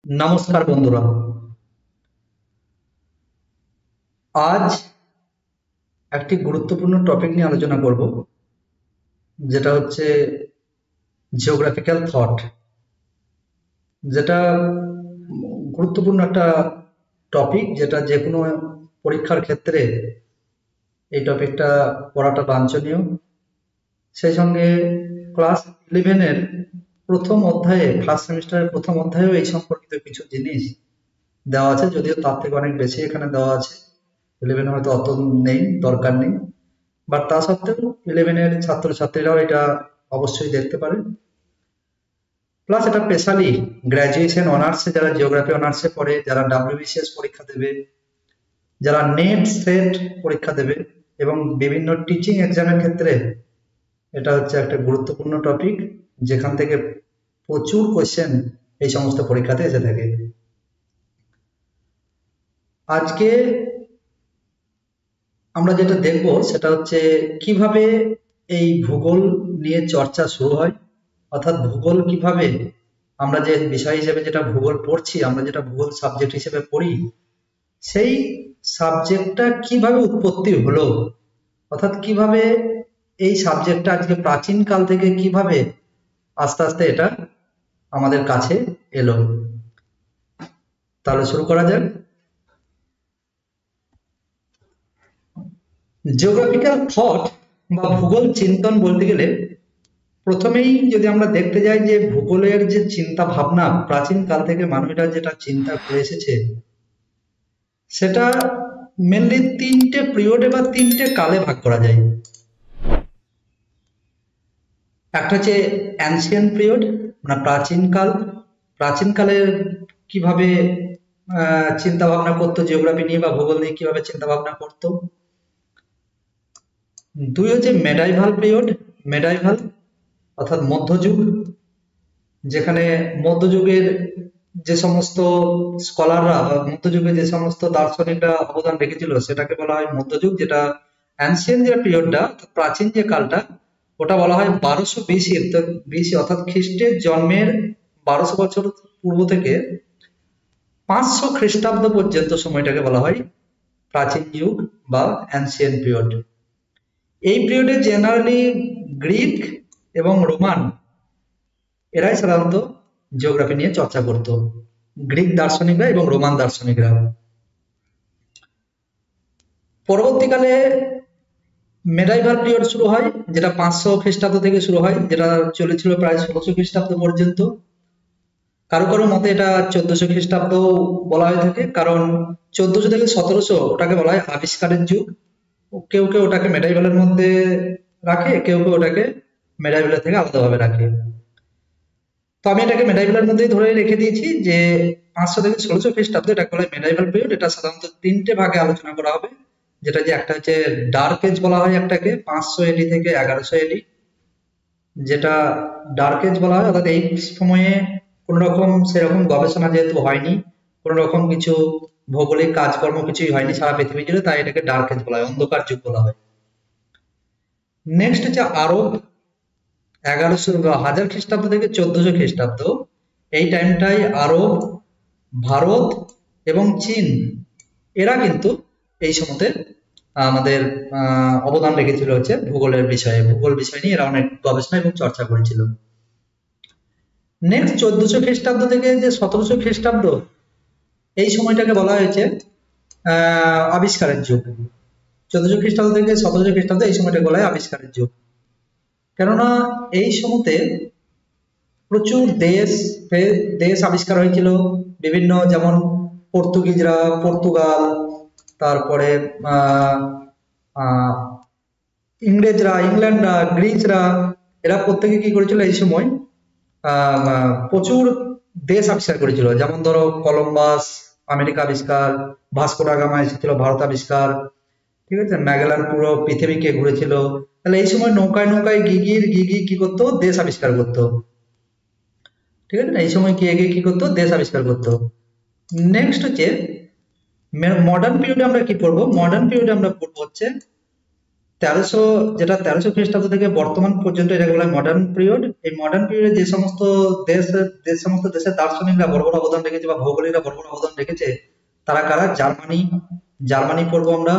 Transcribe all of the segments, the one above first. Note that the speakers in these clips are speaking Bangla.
নমস্কার বন্ধুরা, আজ একটি গুরুত্বপূর্ণ টপিক নিয়ে আলোচনা করব, যেটা হচ্ছে জিওগ্রাফিক্যাল থট। যেটা গুরুত্বপূর্ণ একটা টপিক, যেটা যে কোনো পরীক্ষার ক্ষেত্রে এই টপিকটা পড়াটা বাঞ্ছনীয়। সেই সঙ্গে ক্লাস 11-এর প্রথম অধ্যায়ে, ফার্স্ট সেমিস্টারের প্রথম অধ্যায়েও এই সম্পর্কিত কিছু জিনিস দেওয়া আছে, যদিও তার থেকে অনেক বেশি এখানে দেওয়া আছে। 11 হয়তো অত নেই, দরকার নেই, বাট তা সত্ত্বেও 11-এর ছাত্রছাত্রীরাও এটা অবশ্যই দেখতে পারে। প্লাস এটা স্পেশালি গ্র্যাজুয়েশন অনার্সে, যারা জিওগ্রাফি অনার্সে পড়ে, যারা WBCS পরীক্ষা দেবে, যারা নেট সেট পরীক্ষা দেবে এবং বিভিন্ন টিচিং এক্সামের ক্ষেত্রে এটা হচ্ছে একটা গুরুত্বপূর্ণ টপিক, যেখান থেকে প্রচুর কোয়েশ্চেন এই সমস্ত পরীক্ষাতে এসে থাকে। আজকে আমরা যেটা দেখব সেটা হচ্ছে কিভাবে এই ভূগোল নিয়ে চর্চা শুরু হয়, অর্থাৎ ভূগোল কিভাবে আমরা যে বিষয় হিসেবে যেটা ভূগোল পড়ছি, আমরা যেটা ভূগোল সাবজেক্ট হিসেবে পড়ি, সেই সাবজেক্টটা কিভাবে উৎপত্তি হলো, অর্থাৎ কিভাবে এই সাবজেক্টটা আজকে প্রাচীন কাল থেকে কিভাবে আস্তে আস্তে এটা আমাদের কাছে এলো। তাহলে শুরু করা যাক। জিওগ্রাফিক্যাল থট বা ভূগোল চিন্তন বলতে গেলে প্রথমেই যদি আমরা দেখতে যাই যে ভূগোলের যে চিন্তা ভাবনা প্রাচীন কাল থেকে মানুষরা যেটা চিন্তা করে এসেছে, সেটা মেনলি তিনটে পিরিয়ডে বা তিনটে কালে ভাগ করা যায়। একটা হচ্ছে অ্যানসিয়েন্ট পিরিয়ড, মানে প্রাচীনকাল। প্রাচীনকালের কিভাবে চিন্তা ভাবনা করতো জিওগ্রাফি নিয়ে বা ভূগোল নিয়ে কিভাবে চিন্তা ভাবনা করতো। দুই হচ্ছে মেডাইভাল পিরিয়ড, মেডাইভাল অর্থাৎ মধ্যযুগ, যেখানে মধ্যযুগের যে সমস্ত স্কলাররা বা মধ্যযুগে যে সমস্ত দার্শনিকরা অবদান রেখেছিল সেটাকে বলা হয় মধ্যযুগ। যেটা অ্যানসিয়েন্ট যে পিরিয়ডটা, প্রাচীন যে কালটা, ওটা বলা হয় 1200 বিসি, অর্থাৎ খ্রিস্টের জন্মের 1200 বছর পূর্ব থেকে 500 খ্রিস্টাব্দ পর্যন্ত সময়টাকে বলা হয় প্রাচীন যুগ বা অ্যানসিয়েন্ট পিরিয়ড। এই পিরিয়ডে জেনারেলি গ্রিক এবং রোমান এরাই সাধারণত জিওগ্রাফি নিয়ে চর্চা করত, গ্রিক দার্শনিকরা এবং রোমান দার্শনিকরা। পরবর্তীকালে মেডাইভাল পিরিয়ড শুরু হয়, যেটা 500 খ্রিস্টাব্দ থেকে শুরু হয়, যেটা চলেছিল প্রায় 1600 খ্রিস্টাব্দ পর্যন্ত। কারো কারো মতে এটা 1400 খ্রিস্টাব্দ বলা হয়ে থাকে, কারণ 1400 থেকে 1700 ওটাকে বলা হয় আবিষ্কারের যুগ। কেউ কেউ ওটাকে মেডাইভালের মধ্যে রাখে, কেউ কেউ ওটাকে মেডাইভালের থেকে আলাদাভাবে রাখে। তো আমি এটাকে মেডাইভালের মধ্যেই ধরে রেখে দিয়েছি যে 500 থেকে 1600 খ্রিস্টাব্দ এটাকে বলা হয় মেডাইভাল পিরিয়ড। এটা সাধারণত তিনটে ভাগে আলোচনা করা হবে, যেটা যে একটা হচ্ছে ডার্ক এজ বলা হয় একটাকে, 500 এডি থেকে 1100 এডি, যেটা ডার্ক এজ বলা হয়। অর্থাৎ এই সময়ে কোন রকম সেরকম গবেষণা যেহেতু হয়নি, কোন রকম কিছু ভৌগোলিক কাজকর্ম কিছুই হয়নি সারা পৃথিবী জুড়ে, তাই এটাকে ডার্ক এজ বলা হয়, অন্ধকার যুগ বলা হয়। নেক্সট হচ্ছে আরব, 1100 বা 1000 খ্রিস্টাব্দ থেকে 1400 খ্রিস্টাব্দ। এই টাইমটাই আরব, ভারত এবং চীন এরা কিন্তু এই সময়তে আমাদের অবদান রেখেছিল হচ্ছে ভূগোলের বিষয়ে, ভূগোল বিষয় নিয়ে এরা অনেক গবেষণা এবং চর্চা করেছিল। নেক্সট 1400 খ্রিস্টাব্দ থেকে যে 1700 খ্রিস্টাব্দ, এই সময়টাকে বলা হয়েছে আবিষ্কারের যুগ। 1400 খ্রিস্টাব্দ থেকে 1700 খ্রিস্টাব্দ এই সময়টাকে বলা হয় আবিষ্কারের যুগ, কেননা এই সময়তে প্রচুর দেশ আবিষ্কার হয়েছিল বিভিন্ন, যেমন পর্তুগিজরা, পর্তুগাল, তারপরে ইংরেজরা, ইংল্যান্ডরা, গ্রিসরা, এরা প্রত্যেকে কি করেছিল এই সময় প্রচুর দেশ আবিষ্কার করেছিল। যেমন ধরো কলম্বাস আমেরিকা আবিষ্কার, ভাস্কো ডা গামা এসেছিল ভারত আবিষ্কার, ঠিক আছে, ম্যাগেলান পুরো পৃথিবীকে ঘুরেছিল। তাহলে এই সময় নৌকায় নৌকায় গিগি কি করতো, দেশ আবিষ্কার করতো, ঠিক আছে না, এই সময় গিয়ে কি করতো, দেশ আবিষ্কার করতো। নেক্সট হচ্ছে মডার্ন পিরিয়ডে আমরা কি পড়বো, মডার্ন পিরিয়ডে আমরা পড়বো হচ্ছে 1300 যেটা 1300 খ্রিস্টাব্দ থেকে বর্তমান পর্যন্ত এটাকে বলা হয় মডার্ন পিরিয়ড। এই মডার্ন পিরিয়ডে যে সমস্ত দেশের দার্শনিকরা বড় বড় অবদান রেখেছে বা ভৌগোলিকরা বড় বড় অবদান রেখেছে তারা কারা? জার্মানি পড়বো আমরা,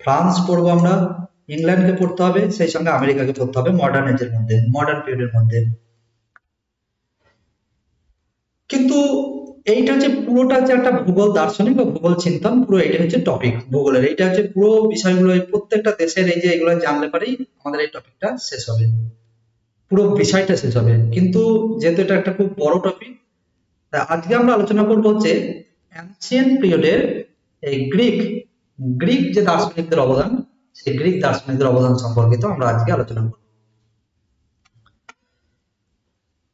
ফ্রান্স পড়বো আমরা, ইংল্যান্ডকে পড়তে হবে, সেই সঙ্গে আমেরিকাকে পড়তে হবে মডার্ন এজের মধ্যে, মডার্ন পিরিয়ডের মধ্যে। কিন্তু এইটা হচ্ছে পুরোটা হচ্ছে একটা ভূগোল দার্শনিক বা ভূগোল চিন্তন, পুরো এটা হচ্ছে টপিক ভূগোলের, এইটা হচ্ছে পুরো বিষয়গুলো প্রত্যেকটা দেশের এই যে এগুলো জানলে পারেই আমাদের এই টপিকটা শেষ হবে, পুরো বিষয়টা শেষ হবে। কিন্তু যেহেতু এটা একটা খুব বড় টপিক, আজকে আমরা আলোচনা করবো হচ্ছে অ্যানসিয়েন্ট পিরিয়ডের এই গ্রিক যে দার্শনিকদের অবদান, সেই গ্রিক দার্শনিকদের অবদান সম্পর্কিত আমরা আজকে আলোচনা করব।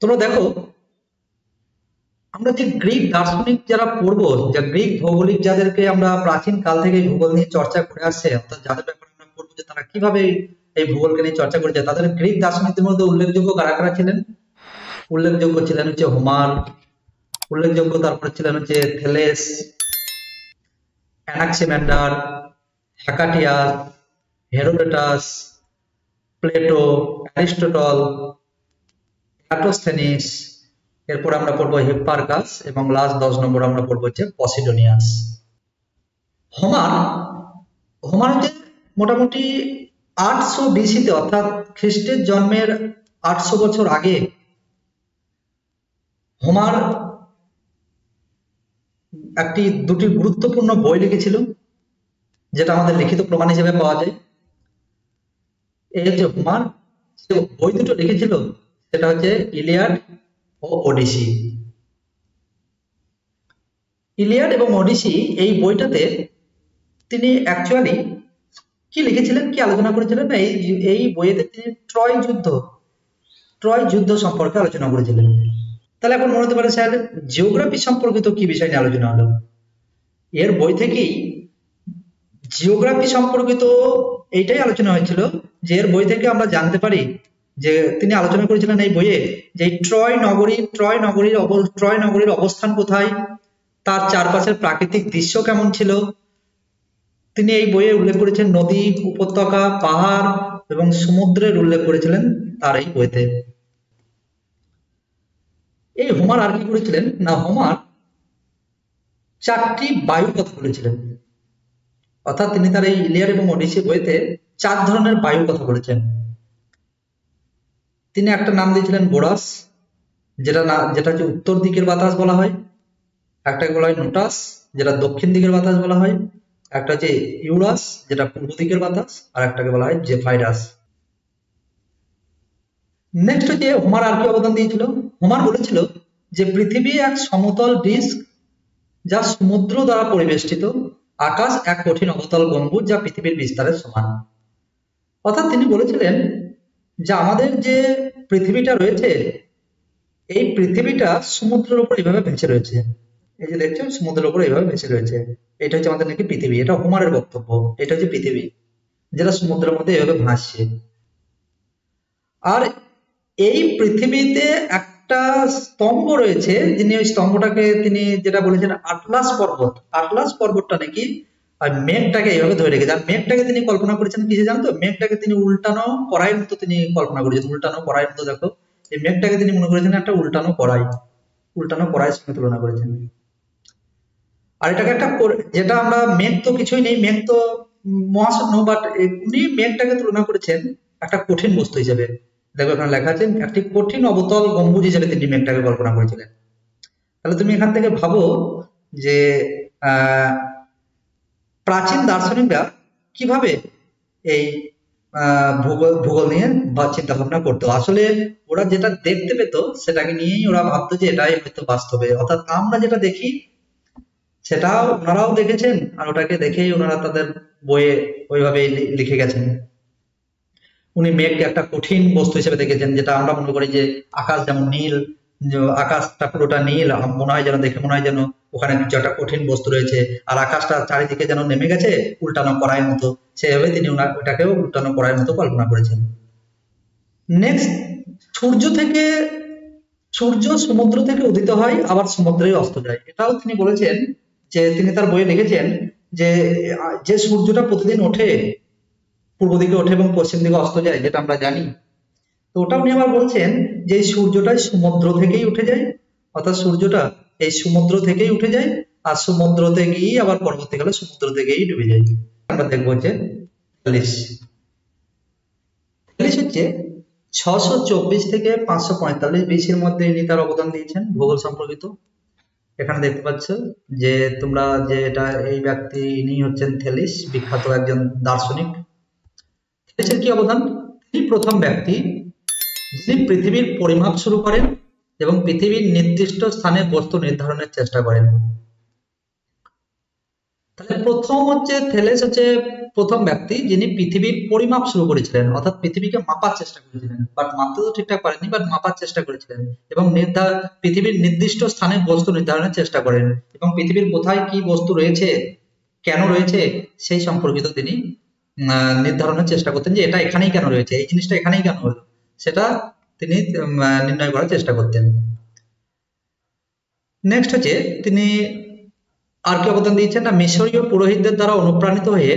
তোমরা দেখো, আমরা যে গ্রিক দার্শনিক যারা পড়বো, যা গ্রিক ভৌগোলিক যাদেরকে আমরা প্রাচীন কাল থেকে ভূগোল নিয়ে চর্চা করে আসছে, অর্থাৎ যাদের ব্যাপারে আমরা পড়বো যে তারা কিভাবে এই ভূগোলকে নিয়ে চর্চা করেছে, তাদের গ্রিক দার্শনিকদের মধ্যে উল্লেখযোগ্য কারা কারা ছিলেন? উল্লেখযোগ্য ছিলেন হচ্ছে হোমার, উল্লেখযোগ্য তারপরে ছিলেন হচ্ছে থেলেস, অ্যানাক্সিম্যান্ডার, হেকাটিয়াস, হেরোডোটাস, প্লেটো, অ্যারিস্টটল, এরাটোস্থেনিস, এরপর আমরা পড়বো হিপ্পারকাস, এবং লাস্ট 10 নম্বর আমরা পড়বো হচ্ছে পসিডোনিয়াস। হোমার হচ্ছে মোটামুটি 800 বিসিতে, অর্থাৎ খ্রিস্টের জন্মের 800 বছর আগে হোমার দুটি গুরুত্বপূর্ণ বই লিখেছিল, যেটা আমাদের লিখিত প্রমাণ হিসেবে পাওয়া যায়। এই হচ্ছে হোমার যে বই দুটো লিখেছিল, সেটা হচ্ছে ইলিয়াড ও ওডিসি। ইলিয়াড এবং ওডিসি এই বইটাতে তিনি অ্যাকচুয়ালি কি লিখেছিলেন, কি আলোচনা করেছিলেন? এই বইয়েতে তিনি ট্রয় যুদ্ধ সম্পর্কে আলোচনা করেছিলেন। তাহলে এখন মনে হতে পারে স্যার জিওগ্রাফি সম্পর্কিত কি বিষয় নিয়ে আলোচনা হলো? এর বই থেকেই জিওগ্রাফি সম্পর্কিত এইটাই আলোচনা হয়েছিল, যে এর বই থেকে আমরা জানতে পারি যে তিনি আলোচনা করেছিলেন এই বইয়ে যে ট্রয় নগরীর অবস্থান কোথায়, তার চারপাশের প্রাকৃতিক দৃশ্য কেমন ছিল। তিনি এই বইয়ে উল্লেখ করেছেন নদী, উপত্যকা, পাহাড় এবং সমুদ্রের উল্লেখ করেছিলেন তার এই বইতে। এই হোমার আর কি করেছিলেন না, হোমার 4টি বায়ু কথা বলেছিলেন, অর্থাৎ তিনি তার এই ইলিয়াড এবং ওডিসি বইতে 4 ধরনের বায়ু কথা বলেছেন। তিনি একটা নাম দিয়েছিলেন বোরাস, যেটা হচ্ছে উত্তর দিকের বাতাস বলা হয়, একটাকে বলা হয় নোটাস, যেটা দক্ষিণ দিকের বাতাস বলা হয়, একটা হচ্ছে ইউরাস, যেটা পূর্ব দিকের বাতাস, আর একটাকে বলা হয় জেফাইরাস। নেক্সট হচ্ছে হোমার আর কি অবদান দিয়েছিল? হোমার বলেছিল যে পৃথিবী এক সমতল ডিস্ক যা সমুদ্র দ্বারা পরিবেষ্টিত, আকাশ এক কঠিন অবতল গম্বুজ যা পৃথিবীর বিস্তারের সমান। অর্থাৎ তিনি বলেছিলেন যে আমাদের যে পৃথিবীটা রয়েছে, এই পৃথিবীটা সমুদ্রের উপর এইভাবে ভেসে রয়েছে, এই যে দেখছেন সমুদ্রের উপর এইভাবে ভেসে রয়েছে, এটা হচ্ছে আমাদের নাকি পৃথিবী। এটা হোমারের বক্তব্য, এটা হচ্ছে পৃথিবী যেটা সমুদ্রের মধ্যে এইভাবে ভাসছে। আর এই পৃথিবীতে একটা স্তম্ভ রয়েছে, যিনি ওই স্তম্ভটাকে তিনি যেটা বলেছেন আটলাস পর্বতটা নাকি মেঘটাকে এইভাবে ধরে রেখেছে। আর মেঘটাকে তিনি কল্পনা করেছেন কিসে জানো তো? মেঘটাকে তিনি উল্টানো কড়াইয়ের মতো তিনি কল্পনা করেছেন, উল্টানো কড়াইয়ের মতো। দেখো এই মেঘটাকে তিনি মনে করেছেন একটা উল্টানো কড়াইয়ের সঙ্গে তুলনা করেছেন। আর এটাকে একটা, যেটা আমরা মেঘ তো কিছুই নেই, মেঘ তো মহাশূন্য, বাট উনি মেঘটাকে তুলনা করেছেন একটা কঠিন বস্তু হিসেবে। দেখো এখানে লেখা আছে একটি কঠিন অবতল গম্বুজ হিসেবে তিনি মেঘটাকে কল্পনা করেছিলেন। তাহলে তুমি এখান থেকে ভাবো যে প্রাচীন দার্শনিকরা কিভাবে এই ভূগোল নিয়ে চিন্তা ভাবনা করতো। আসলে ওরা যেটা দেখতে পেত সেটাকে নিয়েই ওরা ভাবতো যে এটাই হয়তো বাস্তবে, অর্থাৎ আমরা যেটা দেখি সেটাও ওনারাও দেখেছেন, আর ওটাকে দেখেই ওনারা তাদের বইয়ে ওইভাবে লিখে গেছেন। উনি মেঘকে একটা কঠিন বস্তু হিসেবে দেখেছেন, যেটা আমরা মনে করি যে আকাশ যেমন নীল, আকাশটা পুরোটা নীল, মনে হয় যেন দেখে মনে হয় যেন ওখানে কিছু একটা কঠিন বস্তু রয়েছে, আর আকাশটা চারিদিকে যেন নেমে গেছে উল্টানো কড়াইয়ের মতো, সেভাবে তিনি ওটাকেও উল্টানো কড়াইয়ের মতো কল্পনা করেছেন। নেক্সট, সূর্য সমুদ্র থেকে উদিত হয়, আবার সমুদ্রেই অস্ত যায়। এটাও তিনি বলেছেন, যে তিনি তার বইয়ে লিখেছেন যে সূর্যটা প্রতিদিন ওঠে পূর্ব দিকে ওঠে এবং পশ্চিম দিকে অস্ত যায়, যেটা আমরা জানি। তো ওটা উনি আবার বলছেন যে এই সূর্যটাই সমুদ্র থেকেই উঠে যায়, অর্থাৎ সূর্যটা এই সমুদ্র থেকেই উঠে যায় আর সমুদ্র থেকেই আবার পরবর্তীকালে সমুদ্র থেকেই ডুবে যায়। আমরা দেখবো যে থেলিস হচ্ছে 624 থেকে 545 বিসির মধ্যে ইনি তার অবদান দিয়েছেন ভূগোল সম্পর্কিত। এখানে দেখতে পাচ্ছ যে তোমরা যে এটা এই ব্যক্তি ইনি হচ্ছেন থেলিস, বিখ্যাত একজন দার্শনিক। থেলিসের কি অবদান? তিনি প্রথম ব্যক্তি যিনি পৃথিবীর পরিমাপ শুরু করেন এবং পৃথিবীর নির্দিষ্ট স্থানে বস্তু নির্ধারণের চেষ্টা করেন। তাহলে প্রথম হচ্ছে থেলেস হচ্ছে প্রথম ব্যক্তি যিনি পৃথিবীর পরিমাপ শুরু করেছিলেন, অর্থাৎ পৃথিবীকে মাপার চেষ্টা করেছিলেন, বাট মাপতে তো ঠিকঠাক পারেননি, বাট মাপার চেষ্টা করেছিলেন এবং পৃথিবীর নির্দিষ্ট স্থানে বস্তু নির্ধারণের চেষ্টা করেন এবং পৃথিবীর কোথায় কি বস্তু রয়েছে, কেন রয়েছে সেই সম্পর্কিত তিনি নির্ধারণের চেষ্টা করতেন, যে এটা এখানেই কেন রয়েছে, এই জিনিসটা এখানেই কেন হলো, সেটা তিনি নির্ণয় করার চেষ্টা করতেন। নেক্সট হচ্ছে তিনি আর কি অবদান দিয়েছেন না, মিশরীয় পুরোহিতদের দ্বারা অনুপ্রাণিত হয়ে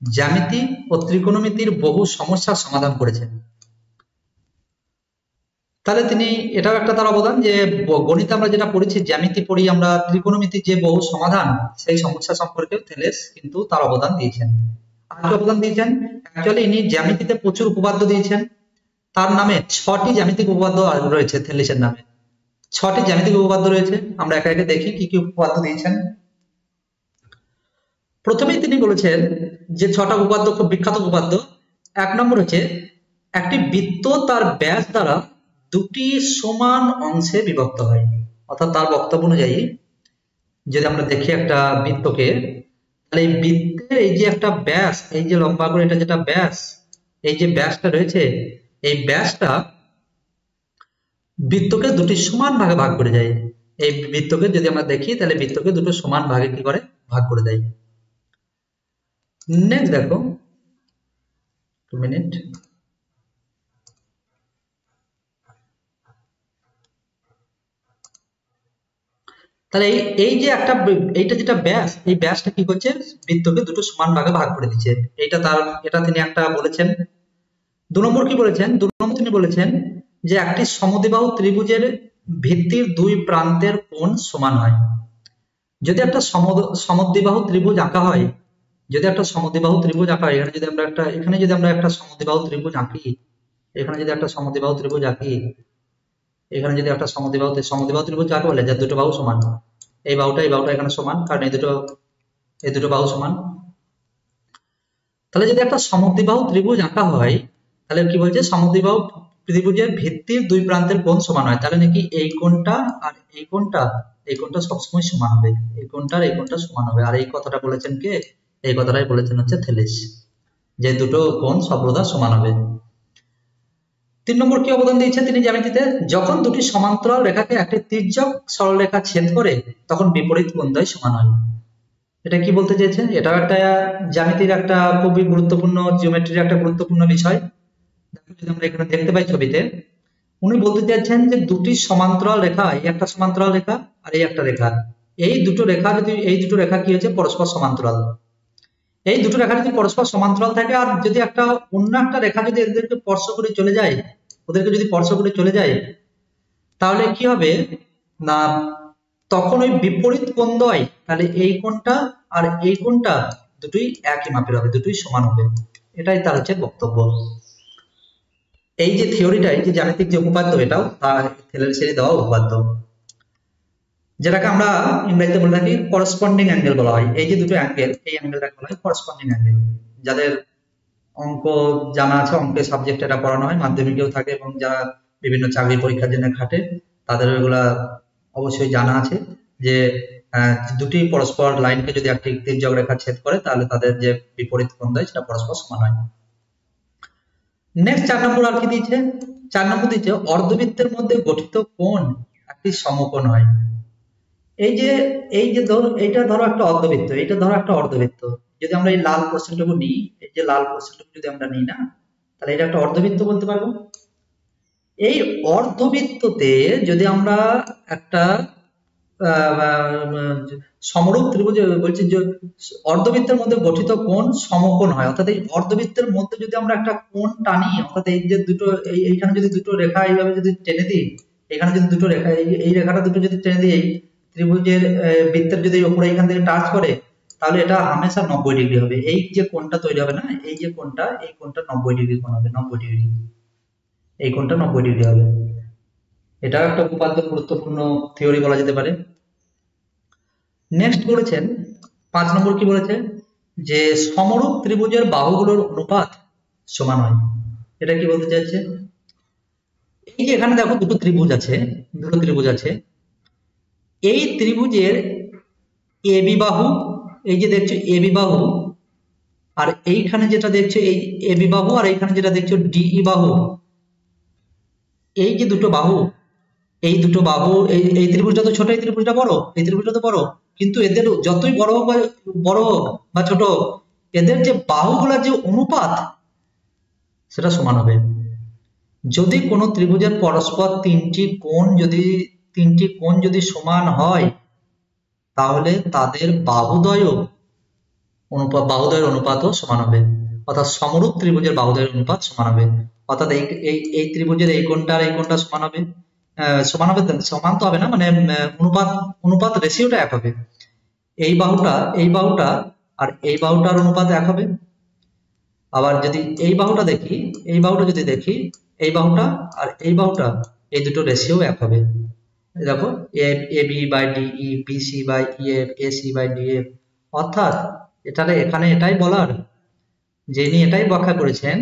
জ্যামিতি ও ত্রিকোণমিতির বহু সমস্যার সমাধান করেছেন। তাহলে তিনি এটাও একটা তার অবদান যে গণিতে আমরা যেটা পড়েছি, জ্যামিতি পড়ি আমরা, ত্রিকোণমিতির যে বহু সমাধান সেই সমস্যা সম্পর্কে থেলেস কিন্তু তার অবদান দিয়েছেন। আর কি অবদান দিয়েছেন? অ্যাকচুয়ালি ইনি জ্যামিতিতে প্রচুর উপপাদ্য দিয়েছেন। তার নামে 6টি জ্যামিতিক উপপাদ্য রয়েছে, থেলেসের নামে 6টি জ্যামিতিক উপপাদ্য রয়েছে। আমরা একে একে দেখি কি কি উপপাদ্য দিয়েছেন। প্রথমেই তিনি বলেছেন যে 6টা উপপাদ্য খুব বিখ্যাত উপপাদ্য। 1 নম্বর হচ্ছে একটি বৃত্ত তার ব্যাস দ্বারা দুটি সমান অংশে বিভক্ত হয়। অর্থাৎ তার বক্তব্য অনুযায়ী যদি আমরা দেখি একটা বৃত্তকে, তাহলে এই বৃত্তের এই যে একটা ব্যাস, এই যে লম্বা করে এটা যেটা ব্যাস, এই যে ব্যাসটা রয়েছে, এই ব্যাসটা বৃত্তকে দুটি সমান ভাগে ভাগ করে দেয়। এই বৃত্তকে যদি আমরা দেখি তাহলে বৃত্তকে দুটো সমান ভাগে কি করে ভাগ করে দেয়। নেক্সট দেখো, 2 মিনিট। তাহলে এই যে একটা এইটা যেটা ব্যাস, এই ব্যাসটা কি করছে, বৃত্তকে দুটো সমান ভাগে ভাগ করে দিচ্ছে। এটা তিনি একটা বলেছেন। 2 নম্বর কি বলেছেন? 2 নম্বর তিনি বলেছেন যে একটি সমদ্বিবাহু ত্রিভুজের ভিত্তির দুই প্রান্তের কোণ সমান হয়। যদি একটা সমদ্বিবাহু ত্রিভুজ আঁকা হয়, যদি একটা সমদ্বিবাহু ত্রিভুজ আঁকা হয়, এখানে যদি আমরা একটা সমদ্বিবাহু ত্রিভুজ আঁকি, এখানে যদি একটা সমদ্বিবাহু ত্রিভুজ আঁকি, এখানে যদি একটা সমদ্বিবাহু ত্রিভুজ আঁকা বলে যার দুটো বাহু সমান, এই বাহুটা এখানে সমান, কারণ এই দুটো বাহু সমান। তাহলে যদি একটা সমদ্বিবাহু ত্রিভুজ আঁকা হয়, তাহলে কি বলছে, সমদ্বিবাহু ত্রিভুজের ভিত্তির দুই প্রান্তের কোণ সমান হয়। তাহলে নাকি এই কোণটা আর এই কোণটা সবসময় সমান হবে, এই কোণটা আর এই কোণটা সমান হবে। আর এই কথাটা বলেছেন কে? এই কথাটাই বলেছেন হচ্ছে থেলেস, যে দুটো কোণ সর্বদা সমান হবে। 3 নম্বর কি অবদান দিয়েছে তিনি জ্যামিতিতে? যখন দুটি সমান্তরাল রেখাকে একটি তির্যক সরলরেখা ছেদ করে তখন বিপরীত কোণদ্বয় সমান হয়। এটা কি বলতে চেয়েছেন? এটাও একটা জ্যামিতির একটা খুবই গুরুত্বপূর্ণ, জিওমেট্রির একটা গুরুত্বপূর্ণ বিষয়। যদি আমরা এখানে দেখতে পাই ছবিতে, উনি বলতে চাইছেন যে দুটি সমান্তরাল রেখা, এই একটা সমান্তরাল রেখা আর এই একটা রেখা, এই দুটো রেখা কি হচ্ছে, পরস্পর সমান্তরাল। এই দুটো রেখা যদি পরস্পর সমান্তরাল থাকে আর যদি একটা অন্য একটা রেখা যদি এদেরকে স্পর্শ করে চলে যায়, তাহলে কি হবে না, তখন ওই বিপরীত কোণদ্বয়, তাহলে এই কোণটা আর এই কোণটা দুটোই একই মাপের হবে, দুটোই সমান হবে। এটাই তার হচ্ছে বক্তব্য। এই যে থিওরিটা, এই যে জ্যামিতিক যে উপপাদ্য, এটাও থেলেসেরই দেওয়া উপপাদ্য, যেটাকে আমরা ইংরেজিতে বলে থাকি করসপন্ডিং অ্যাঙ্গেল বলা হয়। এই যে দুটো অ্যাঙ্গেল, এই অ্যাঙ্গেলটাকে বলা হয় করসপন্ডিং অ্যাঙ্গেল। যাদের অঙ্ক জানা আছে, অঙ্কের সাবজেক্ট এটা পড়ানো হয়, মাধ্যমিকেও থাকে এবং যারা বিভিন্ন চাকরি পরীক্ষার জন্য খাটে তাদের এগুলা অবশ্যই জানা আছে যে দুটি পরস্পর লাইনকে যদি একটি তির্যক রেখা ছেদ করে তাহলে তাদের যে বিপরীত কোণ দেয় সেটা পরস্পর সমান হয়। নেক্সট 4 নম্বর আর কি দিয়েছে? 4 নম্বর দিয়েছে অর্ধবৃত্তের মধ্যে গঠিত কোণ একটি সমকোণ হয়। এই যে ধরো এইটা ধরো একটা অর্ধবৃত্ত, এটা ধরো একটা অর্ধবৃত্ত, যদি আমরা এই লাল পোর্শনটুকু নিই, এই যে লাল পোর্শনটুকু যদি আমরা নিই না, তাহলে এটা একটা অর্ধবৃত্ত বলতে পারবো। এই অর্ধবৃত্ততে যদি আমরা একটা সমরূপ ত্রিভুজ বলছি যে অর্ধবৃত্তের মধ্যে গঠিত কোণ সমকোণ হয়, অর্থাৎ এই অর্ধবৃত্তের মধ্যে যদি আমরা একটা কোণ টানি, অর্থাৎ এই যে দুটো এইখানে যদি দুটো রেখা এইভাবে যদি টেনে দিই, এখানে যদি দুটো রেখা এই রেখাটা দুটো যদি টেনে দিই, এই ত্রিভুজের বৃত্তের যদি উপরে এখান থেকে টাচ করে, তাহলে এটা হামেশা 90 ডিগ্রি হবে। এই যে কোণটা তৈরি হবে না, এই যে কোণটা, এই কোণটা 90 ডিগ্রি কোণ হবে, 90 ডিগ্রি, এই কোণটা 90 ডিগ্রি হবে। এটা একটা উপপাদ্য, গুরুত্বপূর্ণ থিওরি বলা যেতে পারে। নেক্সট বলেছেন 5 নম্বর কি বলেছে, যে সমরূপ ত্রিভুজের বাহুগুলোর অনুপাত সমান হয়। এটা কি বলতে চাইছে, এই যে এখানে দেখো দুটো ত্রিভুজ আছে, এই ত্রিভুজের এবি বাহু, এই যে দেখছো এবি বাহু, আর এইখানে যেটা দেখছো এই এবি বাহু, আর এইখানে যেটা দেখছো ডিই বাহু, এই যে দুটো বাহু, এই দুটো বাহু, এই ত্রিভুজটা তো ছোট, এই ত্রিভুজটা বড়, এই ত্রিভুজটা তো বড়, কিন্তু এদের যতই বড় হোক বা ছোট, এদের যে বাহুগুলোর যে অনুপাত সেটা সমান হবে। যদি কোনো ত্রিভুজের পরস্পর তিনটি কোণ যদি সমান হয়, তাহলে তাদের বাহুদ্বয়ের অনুপাতও সমান হবে, অর্থাৎ সমরূপ ত্রিভুজের বাহুদ্বয়ের অনুপাত সমান হবে। অর্থাৎ এই ত্রিভুজের এই কোণটা আর এই কোণটা সমান হবে, সমান তো হবে না, মানে অনুপাত রেশিওটা এক হবে। এই বাহুটা আর এই বাহুটার অনুপাত এক হবে। আবার যদি এই বাহুটা দেখি, এই বাহুটা আর এই বাহুটা, এই দুটো রেশিও এক হবে। দেখো AB by DE, BC by EF, AC by DF. অর্থাৎ এখানে এটাই বলার, যে ইনি এটাই ব্যাখ্যা করেছেন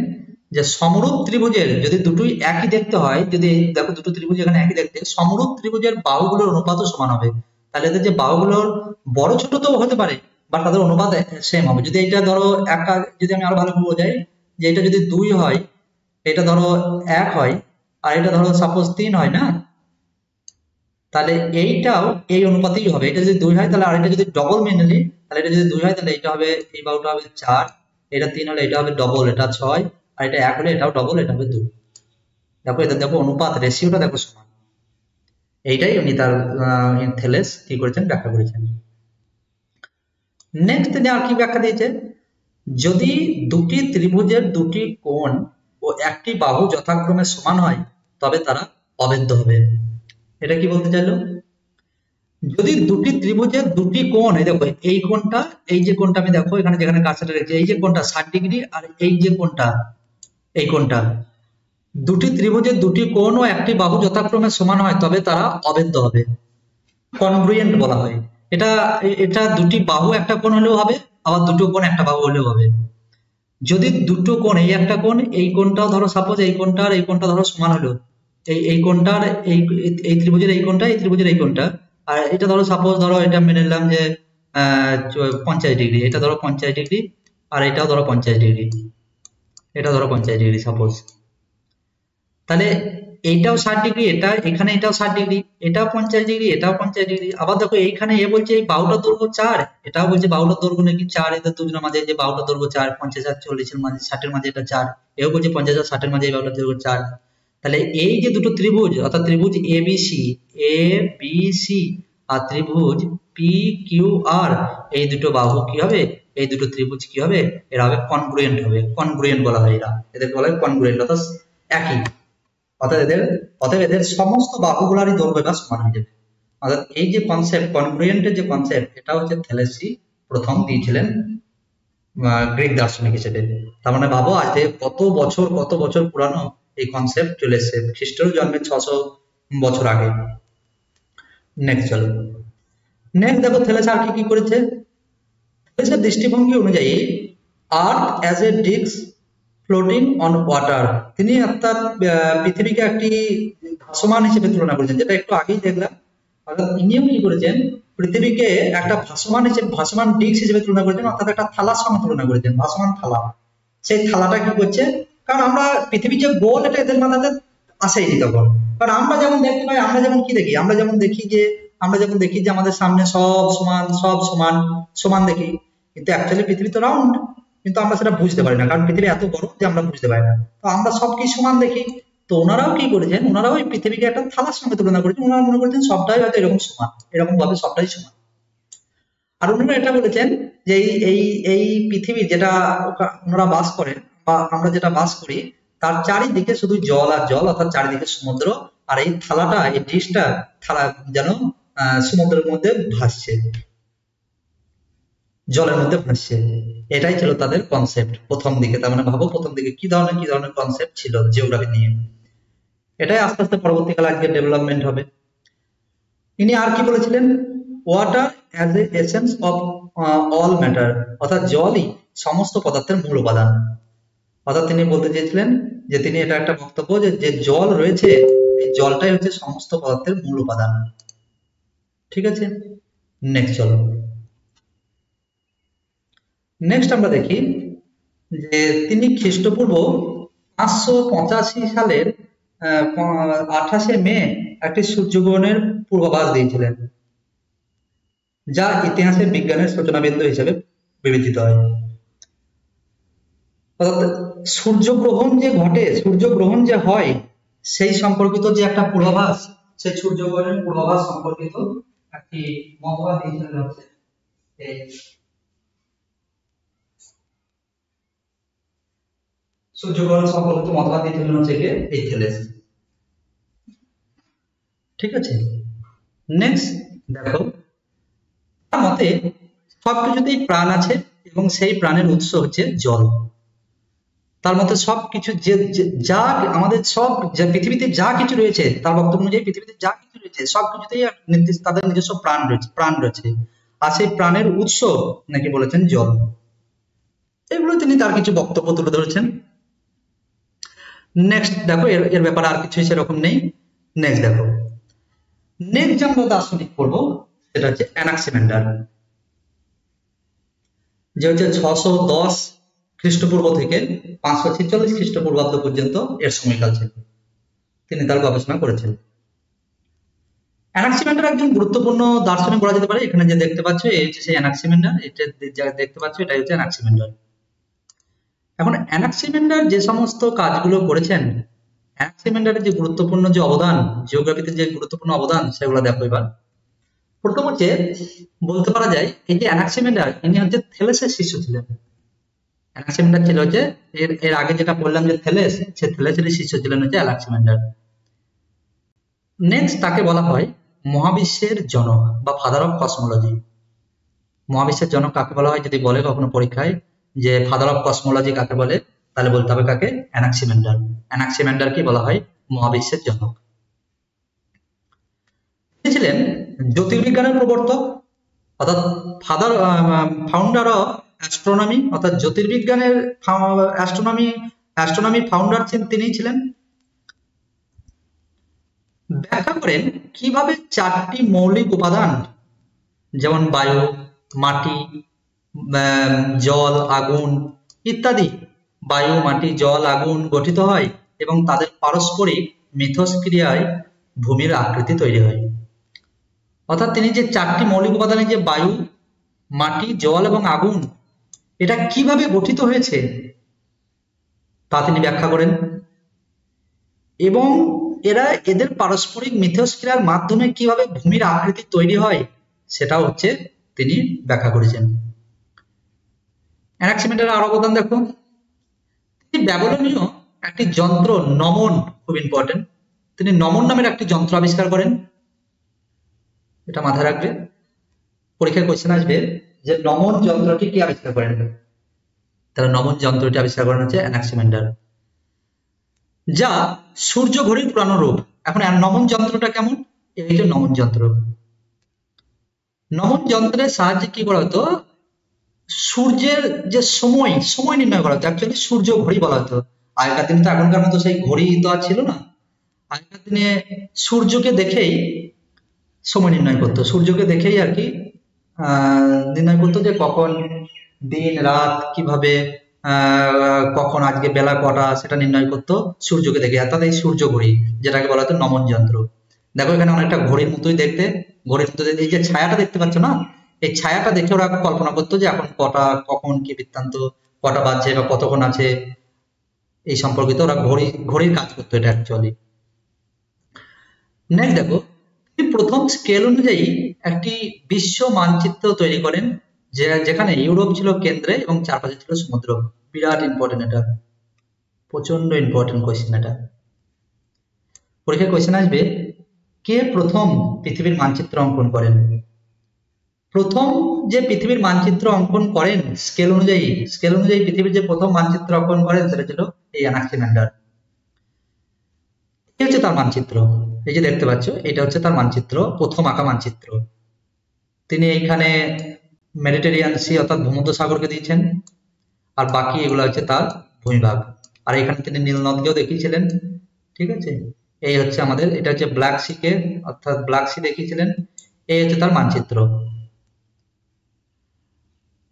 যে সমরূপ ত্রিভুজের যদি দুটোই একই দেখতে হয়, যদি দেখো দুটো ত্রিভুজ এখানে একই দেখতে, সমরূপ ত্রিভুজের বাহুগুলোর অনুপাতও সমান হবে। তাহলে এদের যে বাহুগুলোর বড় ছোট তো হতে পারে, বা তাদের অনুপাত সেম হবে। যদি এটা ধরো যদি আমি আরো ভালো করে বোঝাই, যে এটা যদি 2 হয়, এটা ধরো 1 হয়, আর এটা ধরো সাপোজ 3 হয় না, তাহলে এইটাও এই অনুপাতেই হবে। এটা যদি 2 হয়, তাহলে আর এটা যদি ডবল মেনে নিই, তাহলে এটা যদি 2 হয়, তাহলে এটা হবে, এই বাহুটা হবে 4, এটা 3 হলে এটা হবে ডবল, এটা 6, আর এটা 1 হলে এটাও ডবল, এটা হবে 2। দেখো এদের দেখো অনুপাত রেশিওটা দেখো সমান। এইটাই উনি তার থেলেস কি করেছেন, ব্যাখ্যা করেছেন। নেক্সট তিনি আর কি ব্যাখ্যা দিয়েছে, যদি দুটি ত্রিভুজের দুটি কোণ ও একটি বাহু যথাক্রমে সমান হয়, তবে তারা অভেদ্য হবে। এটা কি বলতে চাইলো, যদি দুটি ত্রিভুজের দুটি কোণ, এই দেখো এই কোণটা, এই যে কোণটা আমি দেখো এখানে যেখানে কার্সারটা রেখেছি, এই যে কোণটা 60 ডিগ্রি, আর এই যে কোণটা, এই কোণটা, দুটি ত্রিভুজের দুটি কোণ ও একটি বাহু যথাক্রমে সমান হয়, তবে তারা অভেদ্য হবে, কনগ্রুয়েন্ট বলা হয়। এটা দুটি বাহু একটা কোণ হলেও হবে, আবার দুটো কোণ একটা বাহু হলেও হবে। যদি দুটো কোণ, এই একটা কোণ, এই কোণটাও ধরো সাপোজ এই কোণটা আর এই কোণটা ধরো সমান হলো, এই কোণটার এই ত্রিভুজের এই কোণটা, এই ত্রিভুজের এই কোণটা, আর এটা ধরো সাপোজ ধরো এটা মেনে নিলাম যে 50 ডিগ্রি, এটা ধরো 50 ডিগ্রি, আর এটাও ধরো 50 ডিগ্রি, এটা ধরো 50 ডিগ্রি সাপোজ। তাহলে এইটাও 60 ডিগ্রি, এখানে এটাও 60 ডিগ্রি, এটাও 50 ডিগ্রি, এটাও 50 ডিগ্রি। আবার দেখো এইখানে এ বলছে এই বাহুটার দৈর্ঘ্য 4, এটাও বলছে বাহুটার দৈর্ঘ্য নাকি 4, এদের দুজনের মাঝে যে বাহুটার দৈর্ঘ্য 4, 50 আর 40 এর মাঝে, 60 এর মাঝে এটা 4, এও বলছে 50 আর 60 এর মাঝে এই বাহুটার দৈর্ঘ্য 4। তাহলে এই যে দুটো ত্রিভুজ, অর্থাৎ ত্রিভুজ এবিসি আর ত্রিভুজ পিকিউআর, এই দুটো বাহু কি হবে, এই দুটো ত্রিভুজ কি হবে, এরা হবে কনগ্রুয়েন্ট হবে। কনগ্রুয়েন্ট বলা হয় এদের বলা হয় কনগ্রুয়েন্ট, অর্থাৎ একই। অতএব এদের সমস্ত বাহুগুলারই দৈর্ঘ্যটা সমান হয়ে যাবে। অর্থাৎ এই যে কনসেপ্ট, কনগ্রুয়েন্টের যে কনসেপ্ট, এটা হচ্ছে থ্যালেসি প্রথম দিয়েছিলেন গ্রিক দার্শনিক হিসেবে। তার মানে ভাবো আজ থেকে কত বছর পুরানো এই কনসেপ্ট চলে এসেছে, খ্রিস্টের জন্মের 600 বছর আগে। নেক্সট চলো, নেক্সট দেখো থ্যালেস আর কি করেছে। থ্যালেসের দৃষ্টিভঙ্গি অনুযায়ী earth as a disc floating on water, তিনি অর্থাৎ পৃথিবীকে একটি ভাসমান হিসেবে তুলনা করেছেন, যেটা একটু আগেই দেখলাম। অর্থাৎ ইনিও কি করেছেন, পৃথিবীকে একটা ভাসমান ডিস্ক হিসেবে তুলনা করেছেন, অর্থাৎ একটা থালার সঙ্গে তুলনা করেছেন, ভাসমান থালা। সেই থালাটা কি করছে, কারণ আমরা পৃথিবী যে গোল, এটা এদের মাথাতে আসেইনি তখন। কারণ আমরা যেমন দেখতে পাই, আমরা যেমন দেখি যে আমাদের সামনে সব সমান দেখি, কিন্তু অ্যাকচুয়ালি পৃথিবী তো রাউন্ড, কিন্তু আমরা সেটা বুঝতে পারি না, কারণ পৃথিবী এত বড় যে আমরা বুঝতে পারি না। তো আমরা সব কি সমান দেখি, তো ওনারাও কি করেছেন, ওনারাও এই পৃথিবীকে একটা থালার সঙ্গে তুলনা করেছেন। ওনারা মনে করেছেন সবটাই হয়তো এরকম সমান, এরকম ভাবে সবটাই সমান। আর ওনারা এটা বলেছেন যে এই এই এই পৃথিবী যেটা ওনারা বাস করেন বা আমরা যেটা বাস করি, তার চারিদিকে শুধু জল আর জল, অর্থাৎ চারিদিকে সমুদ্র, আর এই থালাটা, এই ডিশটা থালা যেন সমুদ্রের মধ্যে ভাসছে, জলের মধ্যে ভাসছে। এটাই ছিল তাদের কনসেপ্ট প্রথম দিকে। তার মানে ভাবো প্রথম দিকে কি ধরনের কনসেপ্ট ছিল জিওগ্রাফি নিয়ে। এটাই আস্তে আস্তে পরবর্তীকালে আজকে ডেভেলপমেন্ট হবে। ইনি আর কি বলেছিলেন, water as a essence of all matter, অর্থাৎ জলই সমস্ত পদার্থের মূল উপাদান। অর্থাৎ তিনি বলতে চেয়েছিলেন যে, তিনি এটা একটা বক্তব্য যে জল রয়েছে, এই জলটাই হচ্ছে সমস্ত পদার্থের মূল উপাদান। ঠিক আছে, নেক্সট চলো। নেক্সট আমরা দেখি যে তিনি খ্রিস্টপূর্ব 585 সালের 28শে মে একটি সূর্যগ্রহণের পূর্বাভাস দিয়েছিলেন, যা ইতিহাসে বিজ্ঞানের সূচনাবিন্দু হিসেবে বিবেচিত হয়। অর্থাৎ সূর্যগ্রহণ যে ঘটে, সূর্যগ্রহণ যে হয়, সেই সম্পর্কিত যে একটা পূর্বাভাস, সেই সূর্যগ্রহণের পূর্বাভাস সম্পর্কিত একটি মতবাদ দিয়েছিলেন হচ্ছে সূর্যগ্রহণ সম্পর্কিত মতবাদ দিয়েছিলেন হচ্ছে এই থেলেস। ঠিক আছে, নেক্সট দেখো, তার মতে সবকিছুতেই প্রাণ আছে এবং সেই প্রাণের উৎস হচ্ছে জল। তার মতে সবকিছু যা আমাদের সব পৃথিবীতে যা কিছু রয়েছে, তার বক্তব্য অনুযায়ী পৃথিবীতে যা কিছু রয়েছে সবকিছুতেই তাদের নিজস্ব প্রাণ রয়েছে, আর সেই প্রাণের উৎস নাকি বলেছেন জল। এগুলো তিনি তার কিছু বক্তব্য তুলে ধরেছেন। নেক্সট দেখো, এর ব্যাপারে আর কিছু সেরকম নেই। নেক্সট দেখো, নেক্সট যে আমরা দার্শনিক পড়বো সেটা হচ্ছে অ্যানাক্সিমেন্ডার, যে হচ্ছে 610 খ্রিস্টপূর্ব থেকে 546 খ্রিস্টপূর্বাব্দ পর্যন্ত এর সময়কাল ছিল। তিনি তার গবেষণা করেছেন। অ্যানাক্সিমেন্ডার একজন গুরুত্বপূর্ণ দার্শনিক বলা যেতে পারে। এখানে যে দেখতে পাচ্ছ এই হচ্ছে সেই অ্যানাক্সিমেন্ডার, এটা যা দেখতে পাচ্ছ এটাই হচ্ছে অ্যানাক্সিমেন্ডার। এখন অ্যানাক্সিমেন্ডার যে সমস্ত কাজগুলো করেছেন, অ্যানাক্সিমেন্ডারের যে গুরুত্বপূর্ণ যে অবদান, জিওগ্রাফিতে যে গুরুত্বপূর্ণ অবদান, সেগুলো দেখো এবার। প্রথম হচ্ছে বলতে পারা যায় এই যে অ্যানাক্সিমেন্ডার, ইনি হচ্ছে থেলেসের শিষ্য ছিলেন। অ্যানাক্সিমেন্ডার ছিল যে এর আগে যেটা বললাম যে থেলেস, সে থেলেসের শিষ্য ছিলেন হচ্ছে অ্যানাক্সিমেন্ডার। নেক্সট তাকে বলা হয় মহাবিশ্বের জনক বা ফাদার অফ কসমোলজি। মহাবিশ্বের জনক কাকে বলা হয় যদি বলে কখনো পরীক্ষায় যে ফাদার অফ কসমোলজি কাকে বলে, তাহলে বলতে হবে কাকে, অ্যানাক্সিমেন্ডার। অ্যানাক্সিমেন্ডার কি বলা হয় মহাবিশ্বের জনক। তিনি ছিলেন জ্যোতির্বিজ্ঞানের প্রবর্তক, অর্থাৎ ফাউন্ডার অফ অ্যাস্ট্রোনমি, অর্থাৎ জ্যোতির্বিজ্ঞানের অ্যাস্ট্রোনমি ফাউন্ডার তিনি ছিলেন। ব্যাখ্যা করেন কিভাবে 4টি মৌলিক উপাদান যেমন বায়ু, মাটি, জল, আগুন ইত্যাদি, বায়ু, মাটি, জল, আগুন গঠিত হয় এবং তাদের পারস্পরিক মিথস্ক্রিয়ায় ভূমির আকৃতি তৈরি হয়। অর্থাৎ তিনি যে 4টি মৌলিক উপাদানে যে বায়ু, মাটি, জল এবং আগুন, এটা কিভাবে গঠিত হয়েছে তা তিনি ব্যাখ্যা করেন, এবং এদের পারস্পরিক মিথস্ক্রিয়ার মাধ্যমে কিভাবে ভূমির আকৃতি তৈরি হয় সেটাও হচ্ছে তিনি ব্যাখ্যা করেছেন। অ্যানাক্সিমেন্ডারের আরো অবদান দেখো, তিনি ব্যাবিলনীয় একটি যন্ত্র নমন, খুব ইম্পর্টেন্ট, তিনি নমন নামের একটি যন্ত্র আবিষ্কার করেন। এটা মাথায় রাখবে, পরীক্ষায় কোশ্চেন আসবে যে নমন যন্ত্রটি কি আবিষ্কার করেন, তাহলে নমন যন্ত্রটি আবিষ্কার করেন হচ্ছে অ্যানাক্সিমেন্ডার, যা সূর্য ঘড়ির পুরানো রূপ। এখন নমন যন্ত্রটা কেমন, এই যে নমন যন্ত্র। নমন যন্ত্রের সাহায্যে কি করা হতো, সূর্যের যে সময় নির্ণয় করা হতো। অ্যাকচুয়ালি সূর্য ঘড়ি বলা হতো। আগেকার দিনে তো এখনকার মতো সেই ঘড়ি তো আর ছিল না। আগেকার দিনে সূর্যকে দেখেই সময় নির্ণয় করতো, সূর্যকে দেখেই আর কি নির্ণয় করতো যে কখন দিন রাত, কিভাবে কখন আজকে বেলা কটা, সেটা নির্ণয় করতো সূর্যকে দেখে। অর্থাৎ এই সূর্য ঘড়ি যেটাকে বলা হতো নমন যন্ত্র। দেখো এখানে অনেকটা ঘড়ির মতোই দেখতে, ঘড়ির মতো এই যে ছায়াটা দেখতে পাচ্ছ না, এই ছায়াটা দেখে ওরা কল্পনা করতো যে এখন কটা, কখন কি বৃত্তান্ত, কটা বাজছে বা কতক্ষণ আছে, এই সম্পর্কিত, ওরা ঘড়ির কাজ করতো এটা অ্যাকচুয়ালি। নেক্সট দেখো, তিনি প্রথম স্কেল অনুযায়ী একটি বিশ্ব মানচিত্র তৈরি করেন, যেখানে ইউরোপ ছিল কেন্দ্রে এবং চারপাশে ছিল সমুদ্র। বিরাট ইম্পর্টেন্ট, এটা প্রচন্ড ইম্পর্টেন্ট কোয়েশ্চেন। এটা পরীক্ষায় কোয়েশ্চেন আসবে, কে প্রথম পৃথিবীর মানচিত্র অঙ্কন করেন? প্রথম যে পৃথিবীর মানচিত্র অঙ্কন করেন স্কেল অনুযায়ী পৃথিবীর যে প্রথম মানচিত্র অঙ্কন করেন সেটা ছিল এই অ্যানাক্সিমেন্ডার। এই হচ্ছে তার মানচিত্র, এই যে দেখতে পাচ্ছ এটা হচ্ছে তার মানচিত্র, প্রথম আঁকা মানচিত্র। তিনি এইখানে মেডিটেরিয়ান সি অর্থাৎ ভূমধ্যসাগরকে দিয়েছেন, আর বাকি এগুলো হচ্ছে তার ভূমিভাগ। আর এখানে তিনি নীল নদকেও দেখিয়েছিলেন। ঠিক আছে, এই হচ্ছে আমাদের, এটা হচ্ছে ব্ল্যাক সি কে অর্থাৎ ব্ল্যাক সি দেখিয়েছিলেন। এই হচ্ছে তার মানচিত্র।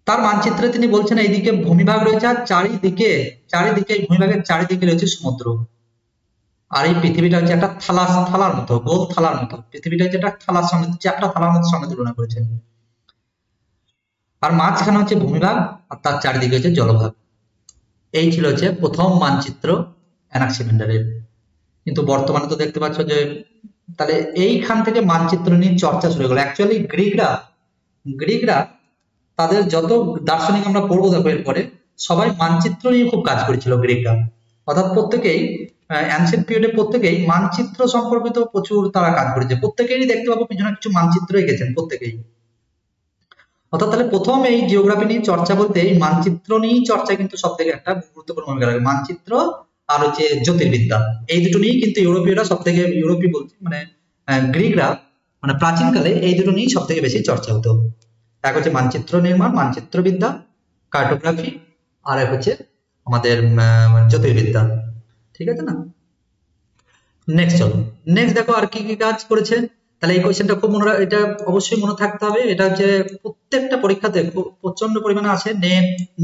তার মানচিত্রে তিনি বলছেন এইদিকে ভূমিভাগ রয়েছে, আর চারিদিকে ভূমিভাগের চারিদিকে রয়েছে সমুদ্র। আর এই পৃথিবীটা হচ্ছে একটা থালার মতো, গোল থালার মতো। পৃথিবীটা হচ্ছে একটা থালার সঙ্গে, চ্যাপ্টা থালার মতো সঙ্গে তুলনা করেছেন। আর মাঝখানে হচ্ছে ভূমিভাগ, আর তার চারিদিকে হচ্ছে জলভাগ। এই ছিল হচ্ছে প্রথম মানচিত্র অ্যানাক্সিমেন্ডারের। কিন্তু বর্তমানে তো দেখতে পাচ্ছ যে তাহলে এইখান থেকে মানচিত্র নিয়ে চর্চা শুরু হলো। অ্যাকচুয়ালি গ্রিকরা তাদের যত দার্শনিক আমরা পড়বো দেখো এরপরে, সবাই মানচিত্র নিয়ে খুব কাজ করেছিল গ্রিকরা। অর্থাৎ প্রত্যেকেই অ্যানসিয়েন্ট পিরিয়ডে প্রত্যেকেই মানচিত্র সম্পর্কিত প্রচুর তারা কাজ করেছে। প্রত্যেকেই দেখতে পাবো পিছনে কিছু মানচিত্র এঁকেছেন প্রত্যেকেই। অর্থাৎ তাহলে প্রথম এই জিওগ্রাফি নিয়ে চর্চা বলতে এই মানচিত্র নিয়েই চর্চা কিন্তু সব থেকে একটা গুরুত্বপূর্ণ ভূমিকা রাখে। মানচিত্র আর হচ্ছে জ্যোতির্বিদ্যা, এই দুটো নিয়েই কিন্তু ইউরোপীয়রা সব থেকে, ইউরোপীয় বলছি মানে গ্রিকরা, মানে প্রাচীনকালে এই দুটো নিয়েই সব থেকে বেশি চর্চা হতো। এক হচ্ছে মানচিত্র নির্মাণ, মানচিত্রবিদ্যা, কার্টোগ্রাফি, আর এক হচ্ছে আমাদের জ্যোতির্বিদ্যা। ঠিক আছে না? নেক্সট চলো, নেক্সট দেখো আর কি কি কাজ করেছে। তাহলে এই কোয়েশ্চেনটা খুব এটা অবশ্যই মনে থাকতে হবে। এটা হচ্ছে প্রত্যেকটা পরীক্ষাতে প্রচন্ড পরিমাণে আসে,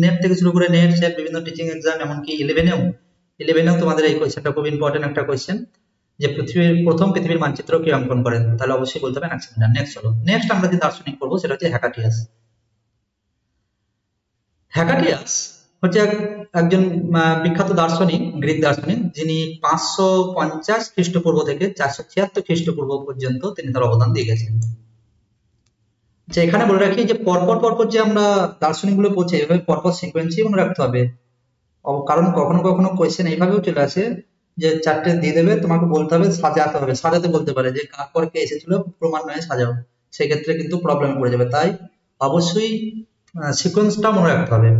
নেট থেকে শুরু করে নেট সেট, বিভিন্ন টিচিং এক্সাম, এমনকি 11এও তোমাদের এই কোয়েশ্চেনটা খুব ইম্পর্টেন্ট একটা কোয়েশ্চেন, যে প্রথম পৃথিবীর মানচিত্র কে অঙ্কন করেন। তাহলে অবশ্যই বলতে হবে অ্যানাক্সিমেন্ডার। নেক্সট চলো, নেক্সট আমরা যে দার্শনিক পড়বো সেটা হচ্ছে হেকাটিয়াস। হেকাটিয়াস হচ্ছে একজন বিখ্যাত দার্শনিক, গ্রিক দার্শনিক, যিনি 550 খ্রিস্টপূর্ব থেকে 476 খ্রিস্টপূর্ব পর্যন্ত তিনি তার অবদান দিয়ে গেছেন। যে এখানে বলে রাখি যে পরপর যে আমরা দার্শনিক গুলো পড়ছি এভাবে পরপর সিকোয়েন্সই মনে রাখতে হবে। কারণ কখনো কখনো কোয়েশ্চেন এইভাবেও চলে আসে যে চারটে দিয়ে দেবে, তোমাকে বলতে হবে, সাজাতে হবে। সাজাতে বলতে পারে যে কার পর কে এসেছিল প্রমাণ নয় সাজাও, সেক্ষেত্রে কিন্তু প্রবলেমে পড়ে যাবে। তাই অবশ্যই সিকোয়েন্সটা মনে রাখতে হবে।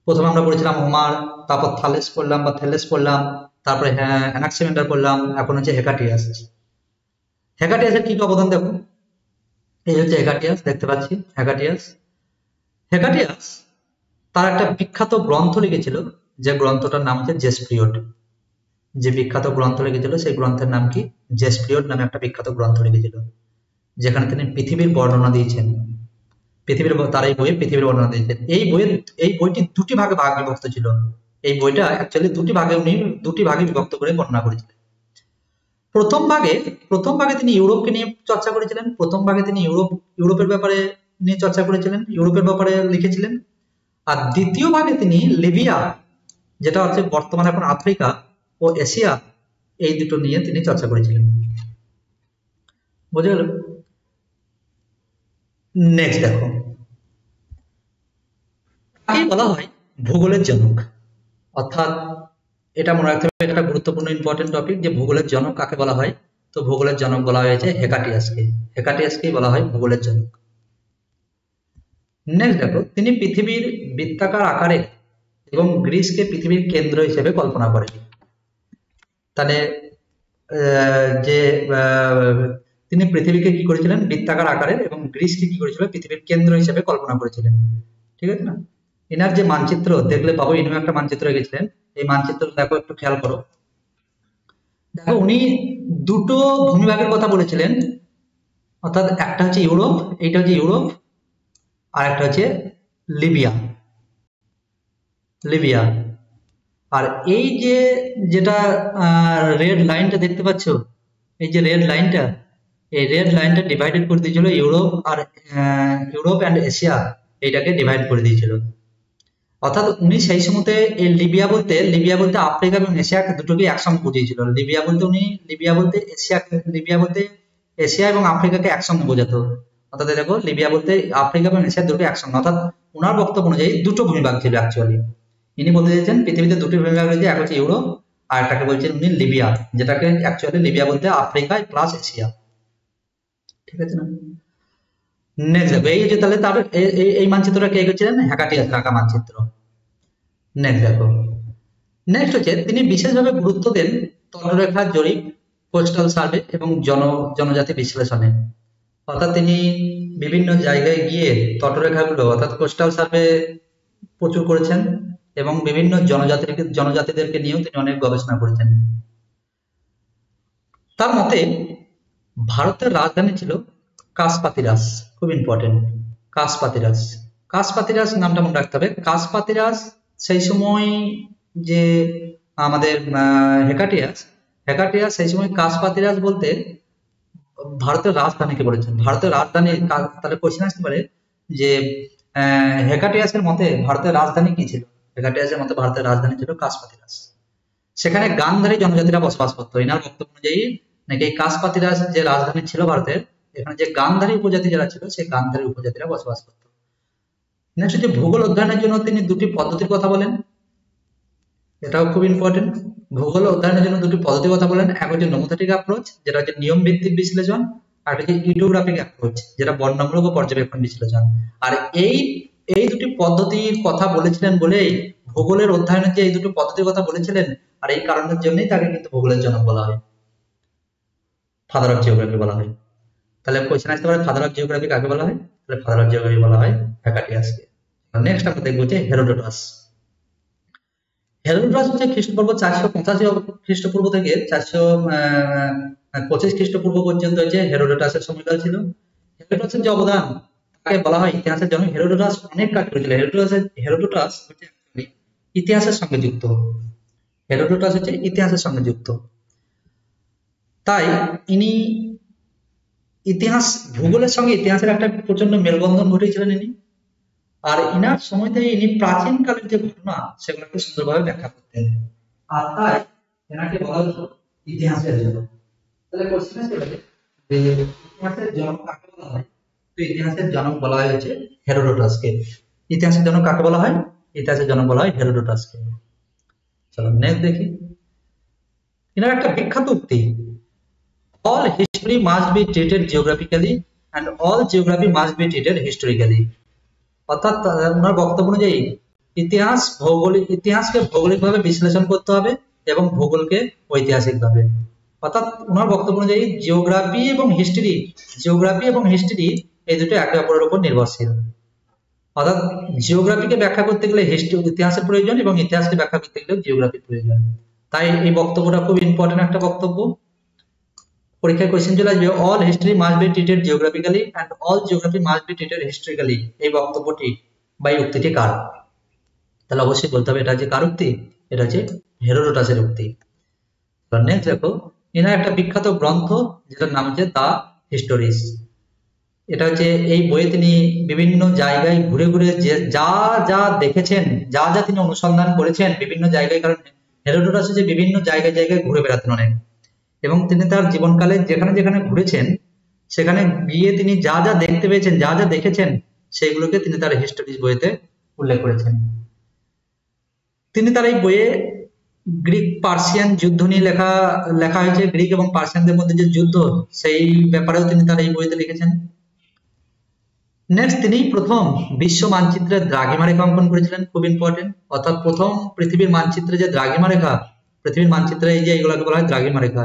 প্রথমে আমরা পড়েছিলাম হোমার, তারপর থালেস পড়লাম বা থেলেস পড়লাম, তারপরে অ্যানাক্সিমেন্ডার পড়লাম, এখন হচ্ছে হেকাটিয়াস। হেকাটিয়াসের কি কি অবদান দেখো, এই হচ্ছে হেকাটিয়াস, দেখতে পাচ্ছি হেকাটিয়াস তার একটা বিখ্যাত গ্রন্থ লিখেছিল, যে গ্রন্থটার নাম হচ্ছে জেসপ্রিয়ড। যে বিখ্যাত গ্রন্থ লিখেছিল সেই গ্রন্থের নাম কি? জেসপ্রিয়ড নামে একটা বিখ্যাত গ্রন্থ লিখেছিল, যেখানে তিনি পৃথিবীর বর্ণনা দিয়েছেন। তার এই বইয়ে পৃথিবীর বর্ণনা দিয়েছেন। এই বইটি দুটি ভাগে বিভক্ত ছিল। এই বইটা অ্যাকচুয়ালি দুটি ভাগে বিভক্ত করে বর্ণনা করেছিলেন। প্রথম ভাগে তিনি ইউরোপকে নিয়ে চর্চা করেছিলেন। প্রথম ভাগে তিনি ইউরোপের ব্যাপারে নিয়ে চর্চা করেছিলেন, ইউরোপের ব্যাপারে লিখেছিলেন। আর দ্বিতীয় ভাগে তিনি লিবিয়া, যেটা হচ্ছে বর্তমানে এখন আফ্রিকা, ও এশিয়া, এই দুটো নিয়ে তিনি চর্চা করেছিলেন। বুঝে গেল? নেক্সট দেখো, তাকে বলা হয় ভূগোলের জনক। অর্থাৎ এটা মনে রাখতে হবে, একটা গুরুত্বপূর্ণ ইম্পর্টেন্ট টপিক, যে ভূগোলের জনক কাকে বলা হয়। তো ভূগোলের জনক বলা হয়েছে হেকাটিয়াসকেই বলা হয় ভূগোলের জনক। নেক্সট দেখো, তিনি পৃথিবীর বৃত্তাকার আকারে এবং গ্রিসকে পৃথিবীর কেন্দ্র হিসেবে কল্পনা করেন। তাহলে যে তিনি পৃথিবীকে কি করেছিলেন? বৃত্তাকার আকারে, এবং গ্রিসকে কি করেছিলেন? পৃথিবীর কেন্দ্র হিসেবে কল্পনা করেছিলেন। ঠিক আছে না? এনার যে মানচিত্র দেখলে পাবো, ইনি একটা মানচিত্র এঁকেছিলেন। এই মানচিত্র দেখো, একটু খেয়াল করো। দেখো, উনি দুটো ভূমিভাগের কথা বলেছিলেন, অর্থাৎ একটা হচ্ছে ইউরোপ, এইটা হচ্ছে ইউরোপ, আর একটা হচ্ছে লিবিয়া। আর এই যেটা রেড লাইনটা দেখতে পাচ্ছ, এই যে রেড লাইনটা, এই রেড লাইনটা ডিভাইডেড করে দিয়েছিল ইউরোপ অ্যান্ড এশিয়া, এইটাকে ডিভাইড করে দিয়েছিল। অর্থাৎ উনি সেই সময়তে এই লিবিয়া বলতে আফ্রিকা এবং এশিয়া দুটোকে একসঙ্গে বুঝিয়েছিল। লিবিয়া বলতে এশিয়া এবং আফ্রিকাকে একসঙ্গে বোঝাতো। অর্থাৎ দেখো লিবিয়া বলতে আফ্রিকা এবং এশিয়া দুটো একসঙ্গে, অর্থাৎ ওনার বক্তব্য অনুযায়ী দুটো ভূমিভাগ ছিল অ্যাকচুয়ালি। ইনি বলতে চাইছেন পৃথিবীতে দুটো ভূমিভাগ রয়েছে, এক হচ্ছে ইউরোপ আর একটাকে বলছেন উনি লিবিয়া, যেটাকে অ্যাকচুয়ালি লিবিয়া বলতে আফ্রিকা প্লাস এশিয়া। ঠিক আছে না? নেক্সট দেখো এই যে তাহলে তার এই মানচিত্রটা কে এঁকেছিলেন? হেকাটিয়াস আঁকা মানচিত্র। নেক্সট দেখো, নেক্সট হচ্ছে তিনি বিশেষভাবে গুরুত্ব দেন তটরেখা জরিপ, কোস্টাল সার্ভে এবং জনজাতি বিশ্লেষণে। অর্থাৎ তিনি বিভিন্ন জায়গায় গিয়ে তটরেখাগুলো অর্থাৎ কোস্টাল সার্ভে প্রচুর করেছেন এবং বিভিন্ন জনজাতিদেরকে নিয়েও তিনি অনেক গবেষণা করেছেন। তার মতে ভারতের রাজধানী ছিল কাসপাতিরাস, খুব ইম্পর্টেন্ট। কাসপাতিরাস নামটা মনে রাখতে হবে। কাসপাতিরাস সেই সময় যে আমাদের হেকাটিয়াস সেই সময় কাসপাতিরাস বলতে ভারতের রাজধানীকে বলেছেন। ভারতের রাজধানী তাহলে কোশ্চেন আসতে পারে যে হেকাটিয়াসের মতে ভারতের রাজধানী কি ছিল? হেকাটিয়াসের মতে ভারতের রাজধানী ছিল কাসপাতিরাস। সেখানে গান্ধারী জনজাতিরা বসবাস করতো। এনার বক্তব্য অনুযায়ী নাকি এই কাসপাতিরাস যে রাজধানী ছিল ভারতের, এখানে যে গান্ধারী উপজাতি যারা ছিল সেই গান্ধারী উপজাতিরা বসবাস করতো। নেক্সট হচ্ছে ভূগোল অধ্যয়নের জন্য তিনি দুটি পদ্ধতির কথা বলেন, এটাও খুব ইম্পর্টেন্ট। ভূগোল অধ্যয়নের জন্য দুটি পদ্ধতির কথা বলেন, এক হচ্ছে নোমোথেটিক অ্যাপ্রোচ যেটা হচ্ছে নিয়ম ভিত্তিক বিশ্লেষণ, আর হচ্ছে ইডিওগ্রাফিক অ্যাপ্রোচ যেটা বর্ণনামূলক ও পর্যবেক্ষণ বিশ্লেষণ। আর এই দুটি পদ্ধতির কথা বলেছিলেন বলেই ভূগোলের অধ্যয়নের যে এই দুটো পদ্ধতির কথা বলেছিলেন, আর এই কারণের জন্যই তাকে কিন্তু ভূগোলের জনক বলা হয়, ফাদার অফ জিওগ্রাফি বলা হয়। তাহলে কোশ্চেন আসতে পারে ফাদার অফ জিওগ্রাফি কাকে বলা হয়? তাহলে ফাদার অফ জিওগ্রাফি বলা হয় হেকাটিয়াসকে। নেক্সট আমরা দেখবো যে হেরোডোটাস। হেরোডোটাস হচ্ছে খ্রিস্টপূর্ব 485 খ্রিস্টপূর্ব থেকে 425 খ্রিস্টপূর্ব পর্যন্ত হচ্ছে হেরোডোটাসের সময়কাল ছিল। হেরোডোটাসের যে অবদান তাকে বলা হয় ইতিহাসের জনক। হেরোডোটাস অনেক কাজ করেছিল। হেরোডোটাস হচ্ছে ইতিহাসের সঙ্গে যুক্ত। হেরোডোটাস হচ্ছে ইতিহাসের সঙ্গে যুক্ত। তাই ইনি ইতিহাস ভূগোলের সঙ্গে ইতিহাসের একটা প্রচন্ড মেলবন্ধন ঘটিয়েছিলেন ইনি। আর ইনার সময়তে ইনি প্রাচীন কালের যে ঘটনা সেগুলোকে সুন্দরভাবে ব্যাখ্যা করতেন, আর তাই এনাকে বলা হতো ইতিহাসের জনক। তাহলে কোশ্চেন আসতে পারে যে ইতিহাসের জনক কাকে বলা হয়? তো ইতিহাসের জনক বলা হয় হচ্ছে হেরোডোটাসকে। ইতিহাসের জনক কাকে বলা হয়? ইতিহাসের জনক বলা হয় হেরোডোটাসকে। চলো নেক্সট দেখি। এনার একটা বিখ্যাত উক্তি, all history must be treated geographically and all geography must be treated historically। অর্থাৎ ওনার বক্তব্য অনুযায়ী ইতিহাসকে ভৌগোলিকভাবে বিশ্লেষণ করতে হবে এবং ভূগোলকে ঐতিহাসিকভাবে। অর্থাৎ ওনার বক্তব্য অনুযায়ী জিওগ্রাফি এবং হিস্ট্রি এই দুটো একে অপরের উপর নির্ভরশীল। অর্থাৎ জিওগ্রাফিকে ব্যাখ্যা করতে গেলে ইতিহাসের প্রয়োজন এবং ইতিহাসকে ব্যাখ্যা করতে গেলে জিওগ্রাফির প্রয়োজন। তাই এই বক্তব্যটা খুব ইম্পর্টেন্ট একটা বক্তব্য। পরীক্ষায় কোশ্চেন চলে আসবে, all history must be treated geographically and all geography must be treated historically. এই বক্তব্যটি বা এই উক্তিটি কার? তাহলে অবশ্যই বলতে হবে এটা যে কার উক্তি? এটা হচ্ছে হেরোডোটাসের উক্তি। নেক্সট দেখো, এনার একটা বিখ্যাত গ্রন্থ যেটার নাম হচ্ছে দা হিস্টোরিস। এটা হচ্ছে এই বইয়ে তিনি বিভিন্ন জায়গায় ঘুরে ঘুরে যা যা দেখেছেন, যা যা তিনি অনুসন্ধান করেছেন বিভিন্ন জায়গায়, কারণ হেরোডোটাস হচ্ছে বিভিন্ন জায়গায় জায়গায় ঘুরে বেড়াতেন অনেক, এবং তিনি তার জীবনকালে যেখানে যেখানে ঘুরেছেন সেখানে গিয়ে তিনি যা যা দেখতে পেয়েছেন, যা যা দেখেছেন সেগুলোকে তিনি তার হিস্টোরিজ বইতে উল্লেখ করেছেন। তিনি তার এই বইয়ে গ্রিক পার্সিয়ান যুদ্ধ নিয়ে লেখা হয়েছে। গ্রিক এবং পার্সিয়ানদের মধ্যে যে যুদ্ধ সেই ব্যাপারেও তিনি তার এই বইতে লিখেছেন। নেক্সট তিনি প্রথম বিশ্ব মানচিত্রে দ্রাঘিমা রেখা অঙ্কন করেছিলেন, খুব ইম্পর্টেন্ট। অর্থাৎ প্রথম পৃথিবীর মানচিত্রে যে দ্রাঘিমা রেখা, পৃথিবীর মানচিত্রে এই যে এগুলোকে বলা হয় দ্রাঘিমা রেখা,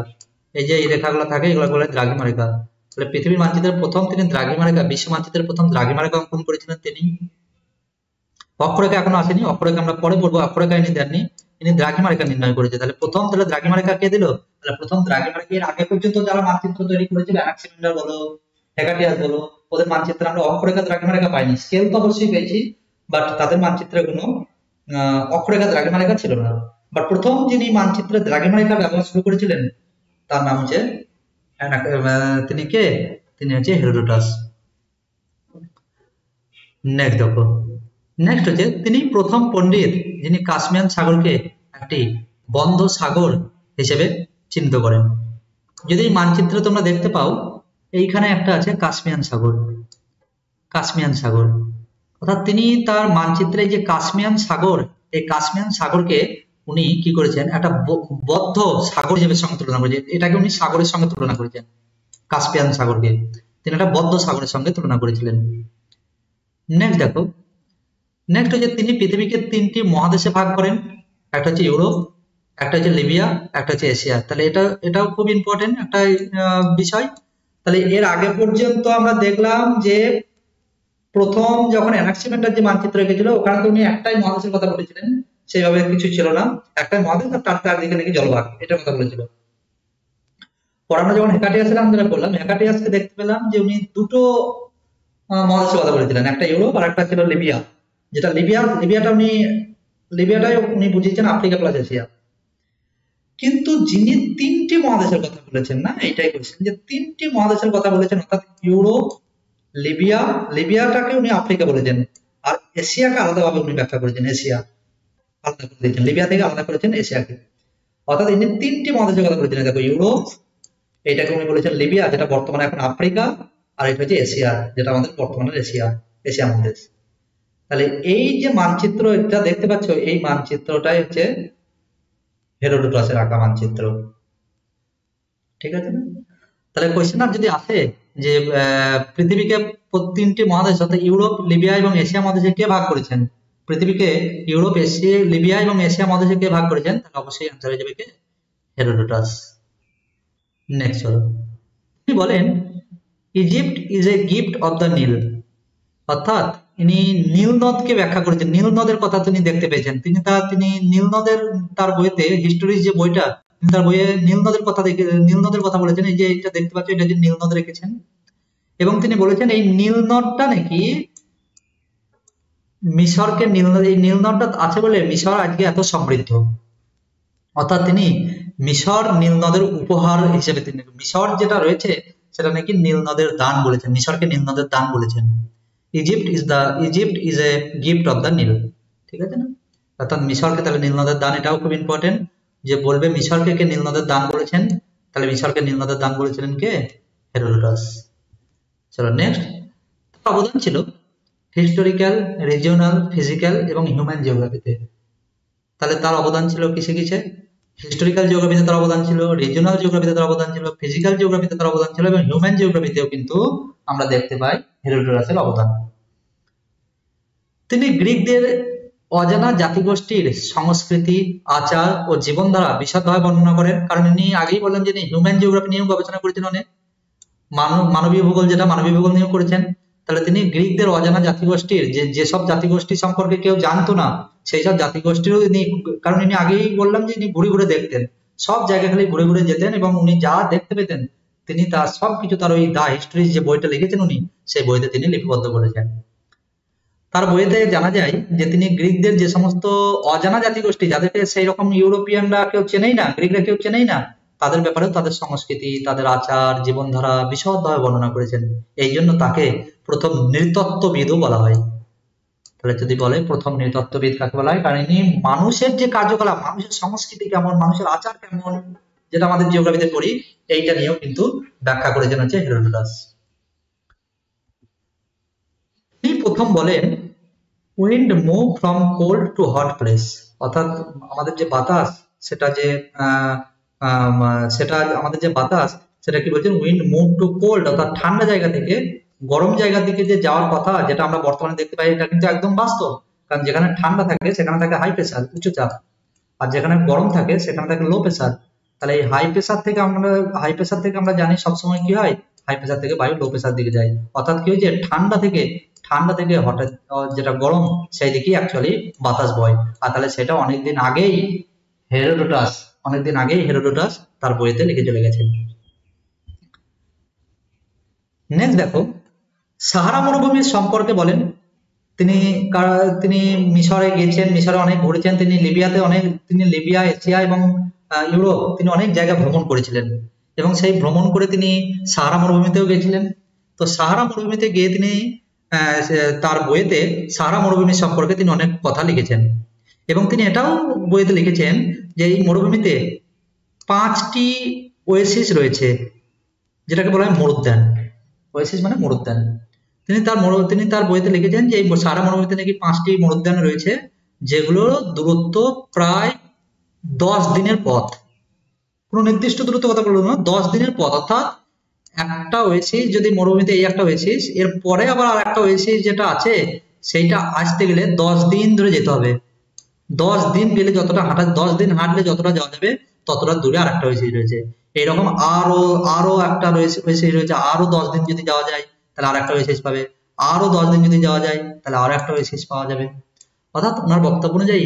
এই যে এই রেখাগুলো থাকে এগুলোকে বলা হয় দ্রাঘিমা রেখা। তাহলে পৃথিবীর মানচিত্রের প্রথম তিনি দ্রাঘিমা রেখা, বিশ্ব মানচিত্রের প্রথম দ্রাঘিমা রেখা অঙ্কন করেছিলেন তিনি। অক্ষরেখা এখনো আসেনি, অক্ষরেখা আমরা পরে পড়বো, অক্ষরেখা ইনি দেননি, ইনি দ্রাঘিমা রেখা নির্ণয় করেছে। তাহলে প্রথম তাহলে দ্রাঘিমা রেখা কে দিল? তাহলে প্রথম দ্রাঘিমা রেখা এর আগে পর্যন্ত যারা মানচিত্র তৈরি করেছিল, অ্যানাক্সিমেন্ডার বলো, হেকাটিয়াস বলো, ওদের মানচিত্রে আমরা অক্ষরেখা দ্রাঘিমা রেখা পাইনি। স্কেল তো অবশ্যই পেয়েছি, বাট তাদের মানচিত্রে কোনো অক্ষরেখা দ্রাঘিমা রেখা ছিল না। বাট প্রথম যিনি মানচিত্রে দ্রাঘিমা রেখা ব্যবহার শুরু করেছিলেন তার নাম হচ্ছে তিনি কে? তিনি হচ্ছে হেরোডোটাস। নেক্সট দেখো, নেক্সট হচ্ছে তিনি প্রথম পণ্ডিত যিনি কাস্পিয়ান সাগরকে একটি বন্ধ সাগর হিসেবে চিহ্নিত করেন। যদি এই মানচিত্রে তোমরা দেখতে পাও এইখানে একটা আছে কাস্পিয়ান সাগর, কাস্পিয়ান সাগর, অর্থাৎ তিনি তার মানচিত্রে যে কাস্পিয়ান সাগর, এই কাস্পিয়ান সাগরকে উনি কি করেছেন একটা বদ্ধ সাগর হিসেবে সঙ্গে তুলনা করেছেন, এটাকে উনি সাগরের সঙ্গে তুলনা করেছেন, কাস্পিয়ান সাগরকে তিনি একটা বদ্ধ সাগরের সঙ্গে তুলনা করেছিলেন। নেক্সট দেখো, নেক্সট হচ্ছে তিনি পৃথিবীকে 3টি মহাদেশে ভাগ করেন, একটা হচ্ছে ইউরোপ, একটা হচ্ছে লিবিয়া, একটা হচ্ছে এশিয়া। তাহলে এটাও খুব ইম্পর্টেন্ট একটা বিষয়। তাহলে এর আগে পর্যন্ত আমরা দেখলাম যে প্রথম যখন অ্যানাক্সিমেন্টার যে মানচিত্র এঁকেছিল ওখানে তো উনি একটাই মহাদেশের কথা বলেছিলেন, সেইভাবে কিছু ছিল না, একটাই মহাদেশ আর তার চারদিকে নাকি জলভাগ, এটার কথা বলেছিল। পরে আমরা যখন হেকাটিয়াসের আমরা বললাম, হেকাটিয়াসকে দেখতে পেলাম যে উনি দুটো মহাদেশের কথা বলেছিলেন, একটা ইউরোপ আর একটা ছিল লিবিয়া, যেটা লিবিয়াটাই উনি বুঝিয়েছেন আফ্রিকা প্লাস এশিয়া। কিন্তু যিনি 3টি মহাদেশের কথা বলেছেন না, এটাই বলছেন যে 3টি মহাদেশের কথা বলেছেন, অর্থাৎ ইউরোপ, লিবিয়াটাকে উনি আফ্রিকা বলেছেন, আর এশিয়াকে আলাদাভাবে উনি ব্যাখ্যা করেছেন, এশিয়া আলাদা করে দিয়েছেন, লিবিয়া থেকে আলাদা করেছেন এশিয়াকে। অর্থাৎ ইনি 3টি মহাদেশের কথা বলেছেন। দেখো ইউরোপ, এটাকে উনি বলেছেন লিবিয়া যেটা বর্তমানে এখন আফ্রিকা, আর এটা হচ্ছে এশিয়া যেটা আমাদের বর্তমানে এশিয়া মহাদেশ। তাহলে এই যে মানচিত্র এটা দেখতে পাচ্ছ, এই মানচিত্রটাই হচ্ছে হেরোডোটাসের আঁকা মানচিত্র, ঠিক আছে না? তাহলে কোয়েশ্চেন যদি আসে যে পৃথিবীকে 3টি মহাদেশ অর্থাৎ ইউরোপ, লিবিয়া এবং এশিয়া মহাদেশে কে ভাগ করেছেন, পৃথিবীকে ইউরোপ, এশিয়া, লিবিয়া এবং এশিয়া মহাদেশে কে ভাগ করেছেন, তাহলে অবশ্যই অ্যান্সার হয়ে যাবে কে, হেরোডোটাস। নেক্সট চলো, তিনি বলেন Egypt is a gift of the Nile, অর্থাৎ ইনি নীল নদকে ব্যাখ্যা করেছেন, নীল নদের কথা তিনি দেখতে পেয়েছেন, তিনি নীল নদের তার বইতে হিস্টোরি যে বইটা, তার বইয়ে নীল নদের কথা বলেছেন। এই যে এটা দেখতে পাচ্ছ, এটা যে নীল নদ রেখেছেন, এবং তিনি বলেছেন এই নীল নদটা নাকি মিশরকে এই নীল নদটা আছে বলে মিশর আজকে এত সমৃদ্ধ। অর্থাৎ তিনি মিশর নীল নদের উপহার হিসেবে তিনি মিশর যেটা রয়েছে সেটা নাকি নীল নদের দান বলেছেন, মিশরকে নীল নদের দান বলেছেন। Egypt is a gift of the Nile, ঠিক আছে না? অর্থাৎ মিশরকে তাহলে নীল নদের দান, এটাও খুব ইম্পর্টেন্ট যে বলবে মিশরকে কে নীল নদের দান বলেছেন, তাহলে মিশরকে নীল নদের দান বলেছিলেন কে, হেরোডোটাস। চলো নেক্সট, অবদান ছিল হিস্টোরিক্যাল, রিজিওনাল, ফিজিক্যাল এবং হিউম্যান জিওগ্রাফিতে। তাহলে তার অবদান ছিল কিসে কিসে, হিস্টোরিক্যাল জিওগ্রাফিতে তার অবদান ছিল, রিজিওনাল জিওগ্রাফিতে তার অবদান ছিল, ফিজিক্যাল জিওগ্রাফিতে তার অবদান ছিল, এবং হিউম্যান জিওগ্রাফিতেও কিন্তু আমরা দেখতে পাই হেরোডোটাসের অবদান। তিনি গ্রিকদের অজানা জাতিগোষ্ঠীর সংস্কৃতি, আচার ও জীবনধারা বিশদভাবে বর্ণনা করেন, কারণ ইনি আগেই বললাম যে হিউম্যান জিওগ্রাফি নিয়েও গবেষণা করেছেন, অনেক মানবীয় ভূগোল যেটা মানবীয় ভূগোল নিয়েও করেছেন। তাহলে তিনি গ্রিকদের অজানা জাতিগোষ্ঠীর যেসব জাতিগোষ্ঠী সম্পর্কে কেউ জানতো না সেই সব জাতিগোষ্ঠীরও ইনি, কারণ ইনি আগেই বললাম যে ইনি ঘুরে ঘুরে দেখতেন, সব জায়গা খালি ঘুরে ঘুরে যেতেন, এবং উনি যা দেখতে পেতেন তিনি তার সবকিছু তার ওই দা হিস্ট্রি যে বইটা লিখেছেন উনি, সেই বইতে তিনি লিপিবদ্ধ করেছেন। তার বইতে জানা যায় যে তিনি গ্রিকদের যে সমস্ত অজানা জাতিগোষ্ঠী যাদেরকে সেই রকম ইউরোপিয়ানরা কেউ চেনেই না, গ্রিকরা কেউ চেনেই না, তাদের ব্যাপারেও তাদের সংস্কৃতি, তাদের আচার, জীবনধারা বিশদভাবে বর্ণনা করেছেন। এই জন্য তাকে প্রথম নৃতত্ত্ববিদও বলা হয়। তাহলে যদি বলে প্রথম নৃতত্ত্ববিদ কাকে বলা হয়, কারণ ইনি মানুষের যে কার্যকলাপ, মানুষের সংস্কৃতি কেমন, মানুষের আচার কেমন, যেটা আমাদের জিওগ্রাফিতে পড়ি, এইটা নিয়েও কিন্তু ব্যাখ্যা করেছেন হচ্ছে হেরোডোটাস। তিনি প্রথম বলেন wind move from cold too hot place, অর্থাৎ আমাদের যে বাতাস সেটা আমাদের যে বাতাস সেটা কি বলছেন, উইন্ড মুভ টু কোল্ড, অর্থাৎ ঠান্ডা জায়গা থেকে গরম জায়গার দিকে যে যাওয়ার কথা, যেটা আমরা বর্তমানে দেখতে পাই, এটা কিন্তু একদম বাস্তব। কারণ যেখানে ঠান্ডা থাকে সেখানে থাকে হাই প্রেসার, উচ্চ চাপ, আর যেখানে গরম থাকে সেখানে থাকে লো প্রেসার। তাহলে এই হাই প্রেসার থেকে আমরা জানি সবসময় কি হয়, হাই প্রেসার থেকে বায়ু লো প্রেসার দিকে যায়। অর্থাৎ কি হয়েছে, ঠান্ডা থেকে হঠাৎ যেটা গরম সেই দিকে অ্যাকচুয়ালি বাতাস বয়। আর তাহলে সেটা অনেকদিন আগেই হেরোডোটাস তার বইতে লিখে চলে গেছেন। নেক্সট দেখো, সাহারা মরুভূমির সম্পর্কে বলেন। তিনি মিশরে গিয়েছেন, মিশরে অনেক ঘুরেছেন, তিনি লিবিয়া, এশিয়া এবং ইউরোপ তিনি অনেক জায়গা ভ্রমণ করেছিলেন, এবং সেই ভ্রমণ করে তিনি সাহারা মরুভূমিতেও গেছিলেন। তো সাহারা মরুভূমিতে গিয়ে তিনি তার বইয়েতে সাহারা মরুভূমি সম্পর্কে তিনি অনেক কথা লিখেছেন এবং তিনি এটাও বইতে লিখেছেন যে এই মরুভূমিতে 5টি ওয়েসিস রয়েছে, যেটাকে বলা হয় মরুদ্যান। ওয়েসিস মানে মরুদ্যান। তিনি তার বইতে লিখেছেন যে এই সাহারা মরুভূমিতে নাকি 5টি মরুদ্যান রয়েছে, যেগুলোর দূরত্ব প্রায় 10 দিনের পথ। কোনো নির্দিষ্ট দূরত্ব কথা বলবো না, 10 দিনের পথ। অর্থাৎ একটা ওয়েসিস যদি মরুভূমিতে এই একটা ওয়েসিস, এর পরে আবার আর একটা ওয়েসিস যেটা আছে সেইটা আসতে গেলে 10 দিন ধরে যেতে হবে। 10 দিন গেলে যতটা 10 দিন হাঁটলে যতটা যাওয়া যাবে ততটা দূরে আর একটা ওয়েসিস রয়েছে। এইরকম আরো একটা ওয়েসিস রয়েছে, আরো 10 দিন যদি যাওয়া যায় তাহলে আর একটা ওয়েসিস পাবে, আরো 10 দিন যদি যাওয়া যায় তাহলে আরো একটা ওয়েসিস পাওয়া যাবে। অর্থাৎ ওনার বক্তব্য অনুযায়ী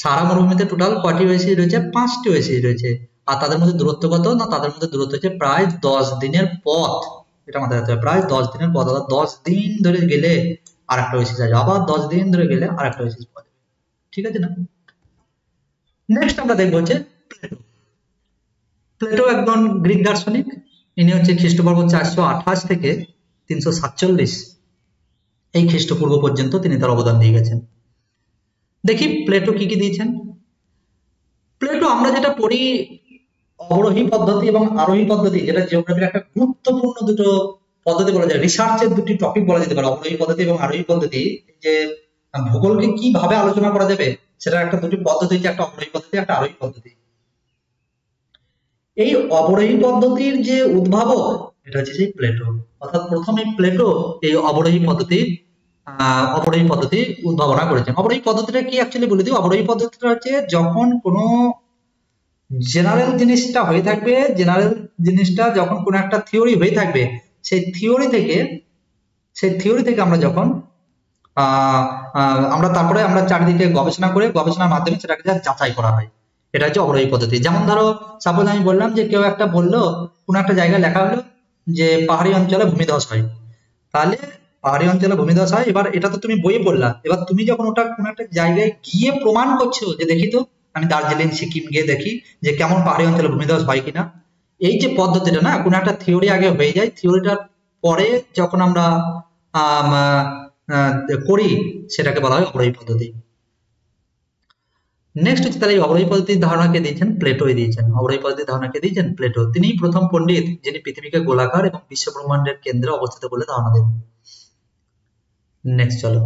সারা মরুভূমিতে টোটাল কয়টি ওয়েসিস রয়েছে? 5টি ওয়েসিস রয়েছে। আর তাদের মধ্যে দূরত্ব কত না, তাদের মধ্যে দূরত্ব হচ্ছে প্রায় 10 দিনের পথ। এটা মাথায় রাখতে হবে, প্রায় 10 দিনের পথ। অর্থাৎ 10 দিন ধরে গেলে আর একটা ওয়েসিস আসবে, আবার 10 দিন ধরে গেলে আর একটা ওয়েসিস পাওয়া যাবে। ঠিক আছে না? নেক্সট আমরা দেখবো হচ্ছে প্লেটো। প্লেটো একজন গ্রিক দার্শনিক। ইনি হচ্ছে খ্রিস্টপূর্ব 428 থেকে 347 এই খ্রিস্টপূর্ব পর্যন্ত তিনি তার অবদান দিয়ে গেছেন। দেখি প্লেটো কি কি দিয়েছেন। প্লেটো আমরা যেটা পড়ি অবরোহী পদ্ধতি এবং আরোহী পদ্ধতি, যেটা জিওগ্রাফির একটা গুরুত্বপূর্ণ দুটো পদ্ধতি বলা যায়, রিসার্চের দুটি টপিক বলা যেতে পারে, অবরোহী পদ্ধতি এবং আরোহী পদ্ধতি। যে ভূগোলকে কিভাবে আলোচনা করা যাবে সেটা একটা দুটি পদ্ধতি হচ্ছে, একটা অবরোহী পদ্ধতি, একটা আরোহী পদ্ধতি। এই অবরোহী পদ্ধতির যে উদ্ভাবক এটা হচ্ছে সেই প্লেটো। অর্থাৎ প্রথমে প্লেটো এই অবরোহী পদ্ধতি উদ্ভাবনা করেছেন। অবরোহী পদ্ধতিটা কি অ্যাকচুয়ালি বলে দিই। অবরোহী পদ্ধতিটা হচ্ছে যখন কোনো জেনারেল জিনিসটা হয়ে থাকবে, জেনারেল জিনিসটা যখন কোনো একটা থিওরি হয়ে থাকবে, সেই থিওরি থেকে আমরা যখন তারপরে আমরা চারিদিকে গবেষণা করে গবেষণার মাধ্যমে সেটাকে যাচাই করা হয়, এটা হচ্ছে অবরোহী পদ্ধতি। যেমন ধরো সাপোজ আমি বললাম যে কেউ একটা বললো, কোনো একটা জায়গায় লেখা হলো যে পাহাড়ি অঞ্চলে ভূমিধস হয়, তাহলে পাহাড়ি অঞ্চলে ভূমিধস হয়, এবার এটা তো তুমি বইয়ে পড়লা, এবার তুমি যখন ওটা কোনো একটা জায়গায় গিয়ে প্রমাণ করছো যে দেখি তো আমি দার্জিলিং সিকিম গিয়ে দেখি যে কেমন পাহাড়ি অঞ্চলে ভূমিধস হয় কিনা, এই যে পদ্ধতিটা না, কোনো একটা থিওরি আগে হয়ে যায়, থিওরিটার পরে যখন আমরা করি সেটাকে বলা হয় অবরোহী পদ্ধতি। নেক্সট হচ্ছে তাহলে অবরোহী পদ্ধতির ধারণাকে দিয়েছেন প্লেটোই দিয়েছেন। অবরোহী পদ্ধতির ধারণাকে দিয়েছেন প্লেটো। তিনি প্রথম পণ্ডিত যিনি পৃথিবীকে গোলাকার এবং বিশ্ব ব্রহ্মাণ্ডের কেন্দ্রে অবস্থিত বলে ধারণা দেন। নেক্সট চলো,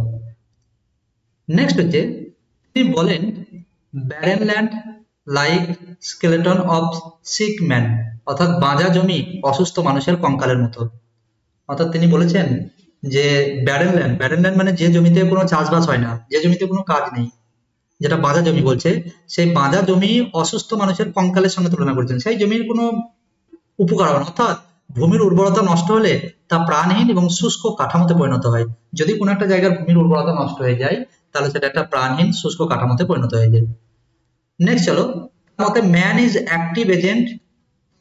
নেক্সট হচ্ছে তিনি বলেন barren land like skeleton of sick man, অর্থাৎ বাঁজা জমি অসুস্থ মানুষের কঙ্কালের মতো। অর্থাৎ তিনি বলেছেন যে ব্যারেন ল্যান্ড মানে যে জমিতে কোনো চাষবাস হয় না, যে জমিতে কোনো কাজ নেই, যেটা বাঁজা জমি বলছে, সেই বাঁজা জমি অসুস্থ মানুষের কঙ্কালের সঙ্গে তুলনা করেছেন। সেই জমির কোনো উপকার হয় না, অর্থাৎ ভূমির উর্বরতা নষ্ট হলে তা প্রাণহীন এবং শুষ্ক কাঠামোতে পরিণত হয়। যদি কোনো একটা জায়গার ভূমির উর্বরতা নষ্ট হয়ে যায় তাহলে সেটা একটা প্রাণহীন শুষ্ক কাঠামোতে পরিণত হয়ে যায়। নেক্সট চলো, মতে ম্যান ইজ অ্যাক্টিভ এজেন্ট।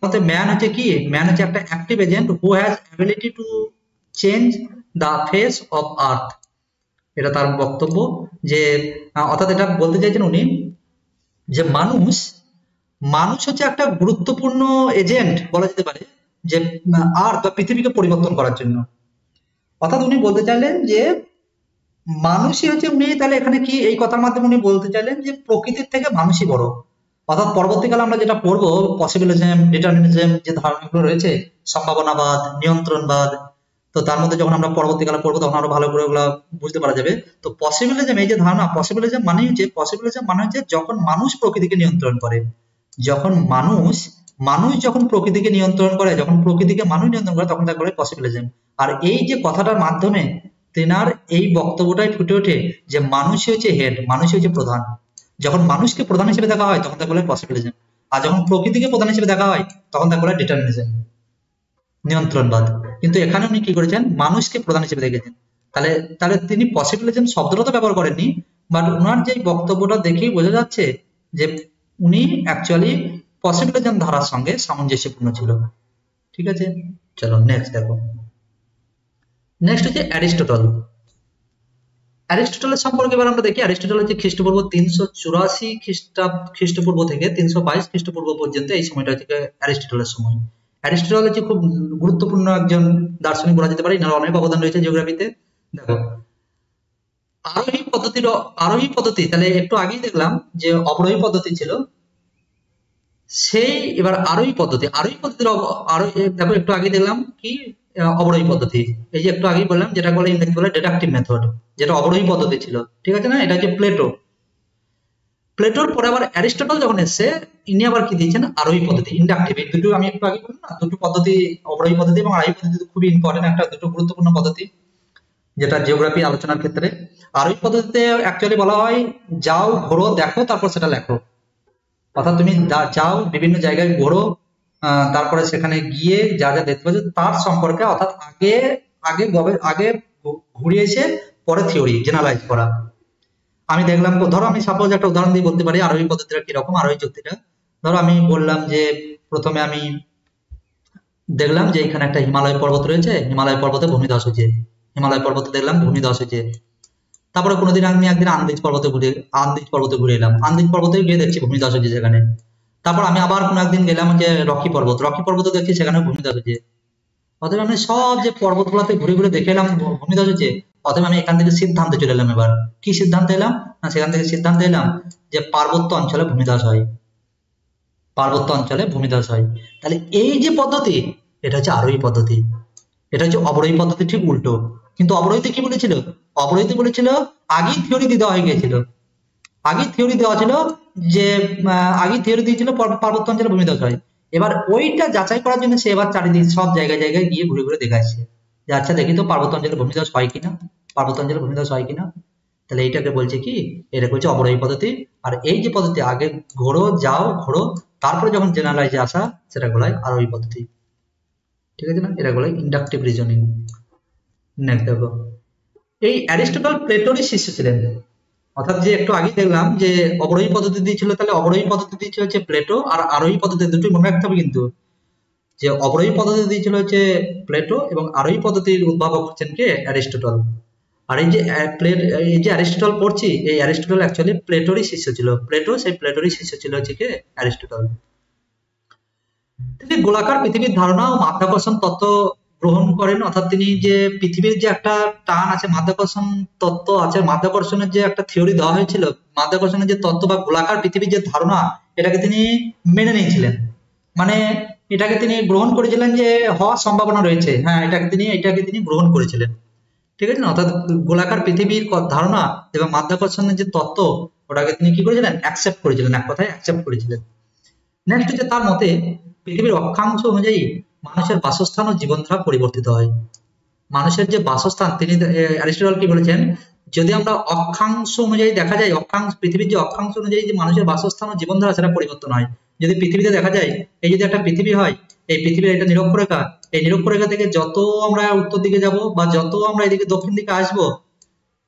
মতে ম্যান হচ্ছে কি? ম্যান হচ্ছে একটা active agent who has ability to change the face of earth. এটা তার বক্তব্য যে অর্থাৎ এটা বলতে চাইছেন উনি যে মানুষ হচ্ছে একটা গুরুত্বপূর্ণ এজেন্ট বলা যেতে পারে যে আর্থ বা পৃথিবীকে পরিবর্তন করার জন্য। অর্থাৎ উনি বলতে চাইলেন যে মানুষই হচ্ছে উনি, তাহলে এখানে কি এই কথার মাধ্যমে উনি বলতে চাইলেন যে প্রকৃতির থেকে মানুষই বড়। অর্থাৎ পরবর্তীকালে আমরা যেটা পড়বো পসিবিলিজম, ডিটারমিনিজম যে ধারণাগুলো রয়েছে, সম্ভাবনাবাদ, নিয়ন্ত্রণবাদ, তো তার মধ্যে যখন আমরা পরবর্তীকালে পড়বো তখন আরো ভালো করে ওগুলো বুঝতে পারা যাবে। তো পসিবিলিজম, এই যে ধারণা, পসিবিলিজম মানে হচ্ছে যখন মানুষ প্রকৃতিকে নিয়ন্ত্রণ করে, যখন মানুষ যখন প্রকৃতিকে নিয়ন্ত্রণ করে, যখন প্রকৃতিকে মানুষ নিয়ন্ত্রণ করে তখন তাকে বলে পসিবিলিজম। আর এই যে কথাটার মাধ্যমে তেনার এই বক্তব্যটাই ফুটে ওঠে যে মানুষই হচ্ছে হেড, মানুষই হচ্ছে প্রধান। যখন মানুষকে প্রধান হিসেবে দেখা হয় তখন তাকে বলে পসিবিলিজম, আর যখন প্রকৃতিকে প্রধান হিসেবে দেখা হয় তখন তাকে বলে ডিটারমিনিজম, নিয়ন্ত্রণবাদ। কিন্তু এখানে উনি কি করেছেন? মানুষকে প্রধান হিসেবে দেখেছেন। তাহলে তিনি পসিবিলিজম শব্দটা তো ব্যবহার করেননি, বাট ওনার যে বক্তব্যটা দেখেই বোঝা যাচ্ছে যে উনি অ্যাকচুয়ালি পসিবিলিজম ধারার সঙ্গে সামঞ্জস্যপূর্ণ ছিল। ঠিক আছে, চলো নেক্সট দেখো। নেক্সট হচ্ছে অ্যারিস্টটল। অ্যারিস্টটলের সম্পর্কে এবার আমরা দেখি। অ্যারিস্টটল হচ্ছে খ্রিস্টপূর্ব 384 খ্রিস্টপূর্ব থেকে 322 খ্রিস্টপূর্ব পর্যন্ত, এই সময়টা হচ্ছে অ্যারিস্টটলের সময়। অ্যারিস্টটল হচ্ছে খুব গুরুত্বপূর্ণ একজন দার্শনিক বলা যেতে পারে, এনার অনেক অবদান রয়েছে জিওগ্রাফিতে। দেখো আরোহী পদ্ধতি তাহলে একটু আগেই দেখলাম যে অবরোহী পদ্ধতি ছিল, সেই এবার আরোহী পদ্ধতির দেখো একটু আগে দেখলাম কি অবরোহী পদ্ধতি, এই যে একটু আগেই বললাম যেটা বলে ইংরেজি বলে ডিডাকটিভ মেথড, যেটা অবরোহী পদ্ধতি ছিল, ঠিক আছে না, এটা হচ্ছে প্লেটোর পরে আবার অ্যারিস্টটল যখন এসছে ইনি আবার কি দিয়েছেন আরোহী পদ্ধতি, ইন্ডাকটিভ। এই দুটো আমি একটু আগে বললাম না, দুটো পদ্ধতি অবরোহী পদ্ধতি এবং আরোহী পদ্ধতি খুবই ইম্পর্টেন্ট, একটা দুটো গুরুত্বপূর্ণ পদ্ধতি যেটা জিওগ্রাফি আলোচনার ক্ষেত্রে। আরোহী পদ্ধতিতে অ্যাকচুয়ালি বলা হয় যাও ঘোরো দেখো তারপর সেটা লেখো, অর্থাৎ তুমি যাও বিভিন্ন জায়গায় ঘোরো, তারপরে সেখানে গিয়ে যা যা দেখতে পাচ্ছ তার সম্পর্কে, অর্থাৎ আগে আগে আগে ঘুরে এসে পরে থিওরি জেনারেলাইজ করা। আমি দেখলাম, ধরো আমি সাপোজ একটা উদাহরণ দিয়ে বলতে পারি আরোহী পদ্ধতিটা কিরকম, আরোহী যুক্তিটা। ধরো আমি বললাম যে প্রথমে আমি দেখলাম যে এখানে একটা হিমালয় পর্বত রয়েছে, হিমালয় পর্বতে ভূমিধস হয়েছে, হিমালয় পর্বতে দেখলাম ভূমিধস হয়েছে। তারপরে কোনোদিন আমি একদিন আন্দিজ পর্বতে ঘুরে এলাম, আন্দিজ পর্বতে গিয়ে দেখছি ভূমিধস হয়েছে সেখানে। তারপর আমি আবার কোনো একদিন গেলাম যে রকি পর্বতে দেখছি সেখানে ভূমিধস হয়েছে। অতএব আমি সব যে পর্বতগুলোতে ঘুরে ঘুরে দেখে এলাম ভূমিধস হয়েছে, অতএব আমি এখান থেকে সিদ্ধান্তে চলে এলাম। এবার কি সিদ্ধান্ত এলাম না, সেখান থেকে সিদ্ধান্ত এলাম যে পার্বত্য অঞ্চলে ভূমিধস হয়, পার্বত্য অঞ্চলে ভূমিধস হয়। তাহলে এই যে পদ্ধতি এটা হচ্ছে আরোহী পদ্ধতি, এটা হচ্ছে অবরোহী পদ্ধতি ঠিক উল্টো। কিন্তু অবরোহীতে কি বলেছিল, অবরোহীতে বলেছিল আগেই থিওরি দিয়ে দেওয়া হয়ে গিয়েছিল, আগেই থিওরি দেওয়া ছিল যে আগেই থিওরি দিয়েছিল পার্বত্য অঞ্চলে ভূমিধস হয়। এবার ওইটা যাচাই করার জন্য সে এবার চারিদিক সব জায়গায় জায়গায় গিয়ে ঘুরে ঘুরে দেখাচ্ছে যে আচ্ছা দেখি তো পার্বত্য অঞ্চলে ভূমিধস হয় কিনা, পার্বত্য অঞ্চলে ভূমিধস হয় কিনা। তাহলে এইটাকে বলছে কি, এটা হচ্ছে অবরোহী পদ্ধতি। আর এই যে পদ্ধতি আগে ঘোরো যাও ঘোরো তারপরে যখন জেনারেলাইজে আসা সেটা বলা হয় আরোহী পদ্ধতি, ঠিক আছে না, এটা বলা হয় ইন্ডাকটিভ রিজনিং। নেক্সট দেখো, এই অ্যারিস্টটল প্লেটোরই শিষ্য ছিলেন, অর্থাৎ যে একটু আগে দেখলাম যে অবরোহী পদ্ধতি দিয়েছিল, তাহলে অবরোহী পদ্ধতি দিয়েছিল হচ্ছে প্লেটো, আর আরোহী পদ্ধতি দুটোই মনে রাখতে হবে কিন্তু, যে অবরোহী পদ্ধতি দিয়েছিল হচ্ছে প্লেটো এবং আরোহী পদ্ধতির উদ্ভাবক হচ্ছেন কে, অ্যারিস্টটল। আর এই যে অ্যারিস্টটল পড়ছি, এই অ্যারিস্টটল অ্যাকচুয়ালি প্লেটোরই শিষ্য ছিল, সেই প্লেটোরই শিষ্য ছিল হচ্ছে কে, অ্যারিস্টটল। তিনি গোলাকার পৃথিবীর ধারণা ও মাধ্যাকর্ষণ তত্ত্ব গ্রহণ করেন, অর্থাৎ তিনি যে পৃথিবীর যে একটা টান আছে, মাধ্যাকর্ষণ তত্ত্ব আছে, মাধ্যাকর্ষণের যে একটা থিওরি দেওয়া হয়েছিল, মাধ্যাকর্ষণের যে তত্ত্ব বা গোলাকার পৃথিবীর যে ধারণা, এটাকে তিনি মেনে নিয়েছিলেন, মানে এটাকে তিনি গ্রহণ করেছিলেন যে হওয়ার সম্ভাবনা রয়েছে, হ্যাঁ এটাকে তিনি গ্রহণ করেছিলেন, ঠিক আছে না, অর্থাৎ গোলাকার পৃথিবীর ধারণা এবং মাধ্যাকর্ষণের যে তত্ত্ব ওটাকে তিনি কি করেছিলেন, অ্যাকসেপ্ট করেছিলেন, এক কথায় অ্যাকসেপ্ট করেছিলেন। নেক্সট হচ্ছে তার মতে পৃথিবীর অক্ষাংশ অনুযায়ী মানুষের বাসস্থান ও জীবনধারা পরিবর্তিত হয়। মানুষের যে বাসস্থান, তিনি অ্যারিস্টটল কি বলেছেন, যদি আমরা অক্ষাংশ অনুযায়ী দেখা যায়, পৃথিবীর যে অক্ষাংশ অনুযায়ী যে মানুষের বাসস্থান ও জীবনধারা সেটা পরিবর্তন হয়। যদি পৃথিবীতে দেখা যায়, এই যদি একটা পৃথিবী হয়, এই পৃথিবীর এটা নিরক্ষরেখা, এই নিরক্ষরেখা থেকে যত আমরা উত্তর দিকে যাব বা যত আমরা এদিকে দক্ষিণ দিকে আসবো,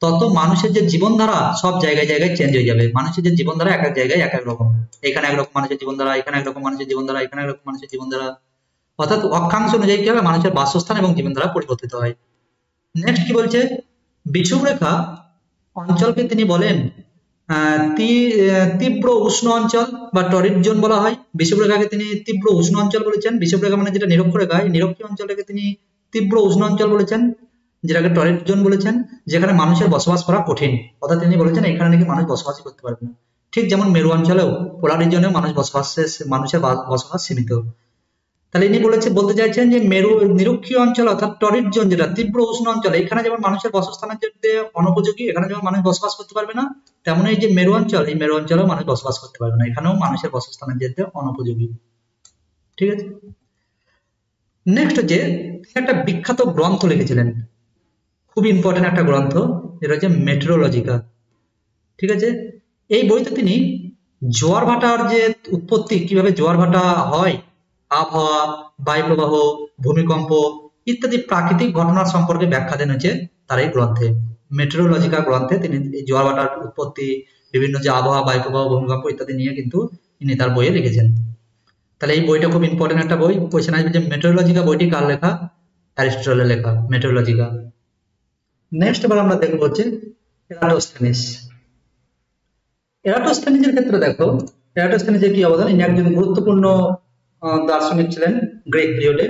তত মানুষের যে জীবনধারা সব জায়গায় জায়গায় চেঞ্জ হয়ে যাবে। মানুষের যে জীবনধারা এক এক জায়গায় এক এক রকম, এখানে একরকম মানুষের জীবনধারা, এখানে একরকম মানুষের জীবনধারা, এখানে একরকম মানুষের জীবনধারা, অর্থাৎ অক্ষাংশ অনুযায়ী কি হবে, মানুষের বাসস্থান এবং জীবনধারা পরিবর্তিত হয়। নেক্সট কি বলছে, বিষুব রেখা অঞ্চলকে তিনি বলেন তীব্র উষ্ণ অঞ্চল বা টরিড জোন বলা হয়। বিষুব রেখাকে তিনি তীব্র উষ্ণ অঞ্চল বলেছেন, বিষুব রেখা মানে যেটা নিরক্ষরেখা, নিরক্ষীয় অঞ্চলটাকে তিনি তীব্র উষ্ণ অঞ্চল বলেছেন, যেটাকে টরিড জোন বলেছেন, যেখানে মানুষের বসবাস করা কঠিন, অর্থাৎ তিনি বলেছেন এখানে নাকি মানুষ বসবাসই করতে পারবে না। ঠিক যেমন মেরু অঞ্চলেও পোলার রিজনেও মানুষের বসবাস সীমিত। তাহলে ইনি বলতে চাইছেন যে নিরক্ষীয় অঞ্চল অর্থাৎ টরিড জোন, যেটা তীব্র উষ্ণ অঞ্চল, এখানে যেমন মানুষের বাসস্থানের জন্য অনুপযোগী, এখানে যেমন মানুষ বসবাস করতে পারবে না, তেমন এই যে মেরু অঞ্চল, এই মেরু অঞ্চলেও মানুষ বসবাস করতে পারবে না, এখানেও মানুষের বাসস্থানের জন্য অনুপযোগী, ঠিক আছে। নেক্সট হচ্ছে একটা বিখ্যাত গ্রন্থ লিখেছিলেন, খুব ইম্পর্টেন্ট একটা গ্রন্থ, যেটা হচ্ছে মেট্রোলজিকা, ঠিক আছে। এই বইতে তিনি জোয়ার ভাটার যে উৎপত্তি, কিভাবে জোয়ার ভাটা হয়, আবহাওয়া, বায়ু প্রবাহ, ভূমিকম্প ইত্যাদি প্রাকৃতিক ঘটনার সম্পর্কে ব্যাখ্যা দেন হচ্ছে তার এই গ্রন্থে, মেট্রোলজিকা গ্রন্থে তিনি জোয়ার ভাটার উৎপত্তি, বিভিন্ন যে আবহাওয়া, বায়ু প্রবাহ, ভূমিকম্প ইত্যাদি নিয়ে কিন্তু তিনি তার বইয়ে লিখেছেন। তাহলে এই বইটা খুব ইম্পর্টেন্ট একটা বই। কোয়েশ্চেন আসবে যে মেট্রোলজিকা বইটি কার লেখা, অ্যারিস্টটলের লেখা মেট্রোলজিকা। নেক্সট এবার আমরা দেখবো হচ্ছে এরাটোস্থেনিসের ক্ষেত্রে দেখো, এরাটোস্থেনিসের কি অবদান, ইনি একজন গুরুত্বপূর্ণ দার্শনিক ছিলেন গ্রিক পিরিয়ডে,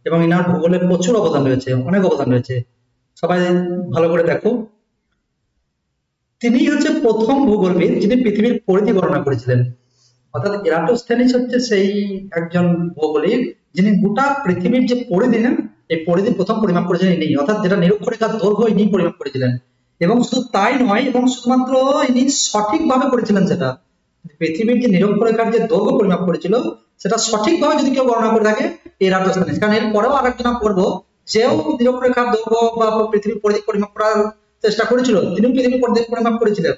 এবং ইনার ভূগোলে প্রচুর অবদান রয়েছে, অনেক অবদান রয়েছে। সবাই ভালো করে দেখো। তিনি হচ্ছে প্রথম ভূগোলবিদ যিনি পৃথিবীর পরিধি গণনা করেছিলেন। অর্থাৎ এরাটোস্থেনিস হচ্ছে সেই একজন ভৌগোলিক যিনি গোটা পৃথিবীর যে পরিধি না, এই পরিধি প্রথম পরিমাপ করেছিলেন ইনি, অর্থাৎ যেটা নিরক্ষরেখার দৈর্ঘ্য ইনি পরিমাপ করেছিলেন। এবং শুধু তাই নয়, এবং শুধুমাত্র ইনি সঠিকভাবে করেছিলেন সেটা। পৃথিবীর যে নিরক্ষরেখার যে দৈর্ঘ্য পরিমাপ করেছিল সেটা সঠিকভাবে যদি কেউ গণনা করে থাকে এরাটোস্থেনিস। কারণ এর পরেও আরেকজন করবো যেও নিরক্ষরেখার দৈর্ঘ্য বা পৃথিবীর পরিধি পরিমাপ করার চেষ্টা করেছিল, তিনিও পৃথিবীর পরিধি পরিমাপ করেছিলেন,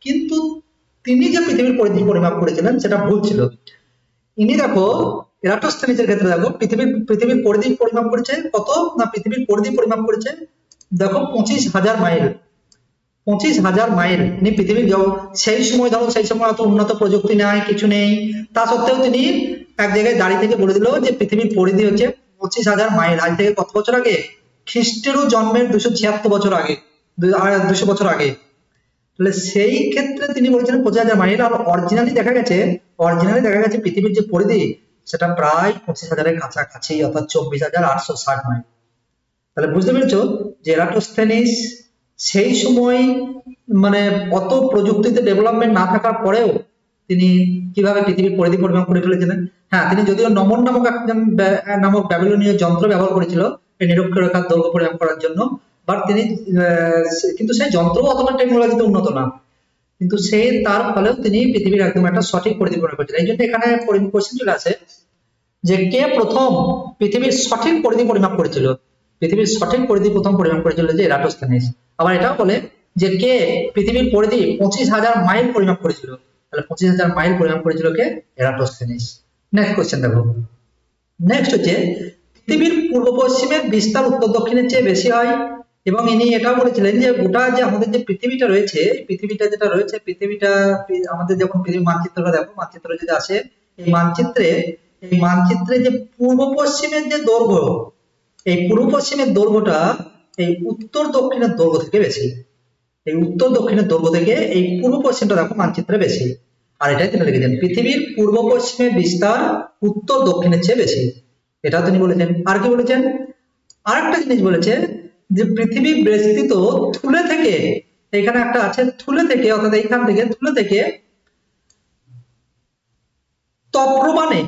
কিন্তু তিনি যে পৃথিবীর পরিধি পরিমাপ করেছিলেন সেটা ভুল ছিল। ইনি দেখো এরাটোস্থেনিসের ক্ষেত্রে দেখো পৃথিবীর পরিধি পরিমাপ করেছে কত না, পৃথিবীর পরিধি পরিমাপ করেছে দেখো 25,000 মাইল। 25,000 মাইল ইনি পৃথিবীর, সেই সময় ধরো সেই সময় অত উন্নত প্রযুক্তি নাই, কিছু নেই, তা সত্ত্বেও তিনি এক জায়গায় দাঁড়িয়ে থেকে বলে দিল যে পৃথিবীর পরিধি হচ্ছে 25,000 মাইল। আজ থেকে কত বছর আগে? খ্রিস্টেরও জন্মের 276 বছর আগে, 200 বছর আগে। তাহলে সেই ক্ষেত্রে তিনি বলেছিলেন 25,000 মাইল। আর অরিজিনালি দেখা গেছে পৃথিবীর যে পরিধি সেটা প্রায় 25,000-এর কাছাকাছি, অর্থাৎ 24,860 মাইল। তাহলে বুঝতে পেরেছো যে এরাটোস্থেনিস সেই সময় মানে অত প্রযুক্তিতে ডেভেলপমেন্ট না থাকার পরেও তিনি কিভাবে পৃথিবীর পরিধি পরিমাপ করে ফেলেছিলেন। হ্যাঁ, তিনি যদিও নমন নামক একজন নামক ব্যাবিলনীয় যন্ত্র ব্যবহার করেছিল এই নিরক্ষরেখার দৈর্ঘ্য পরিমাপ করার জন্য, বাট তিনি কিন্তু সেই যন্ত্র অতটা টেকনোলজিতে উন্নত না, কিন্তু সে তার ফলেও তিনি পৃথিবীর একদম একটা সঠিক পরিধি পরিমাপ করেছিলেন। এই জন্য এখানে কোশ্চেন চলে আসে যে কে প্রথম পৃথিবীর সঠিক পরিধি পরিমাপ করেছিল। পৃথিবীর সঠিক পরিধি প্রথম পরিমাপ করেছিল যে এরাটোস্থেনিস। আবার এটাও বলে যে কে পৃথিবীর পরিধি 25,000 মাইল পরিমাপ করেছিল। তাহলে 25,000 মাইল পরিমাপ করেছিল কে? এরাটোস্থেনিস। নেক্সট কোশ্চেন দেখো। নেক্সট হচ্ছে পৃথিবীর পূর্ব পশ্চিমের বিস্তার উত্তর দক্ষিণের চেয়ে বেশি হয়। এবং ইনি এটাও বলেছিলেন যে গোটা যে আমাদের যে পৃথিবীটা রয়েছে, পৃথিবীটা আমাদের যখন পৃথিবীর মানচিত্রটা দেখো, মানচিত্র যদি আসে এই মানচিত্রে যে পূর্ব পশ্চিমের যে দৈর্ঘ্য, এই পূর্ব পশ্চিমের দৈর্ঘ্যটা এই উত্তর দক্ষিণের দৈর্ঘ্য থেকে বেশি। এই উত্তর দক্ষিণের দৈর্ঘ্য থেকে এই পূর্ব পশ্চিমটা দেখো মানচিত্রে বেশি। আর এটাই তিনি লিখেছেন পৃথিবীর পূর্ব পশ্চিমের বিস্তার উত্তর দক্ষিণের চেয়ে বেশি, এটাও তিনি বলেছেন। আর কি বলেছেন? আরেকটা জিনিস বলেছে যে পৃথিবী বিস্তৃত থুলে থেকে, এখানে একটা আছে থুলে থেকে, অর্থাৎ এইখান থেকে থুলে থেকে তপ্রবানে,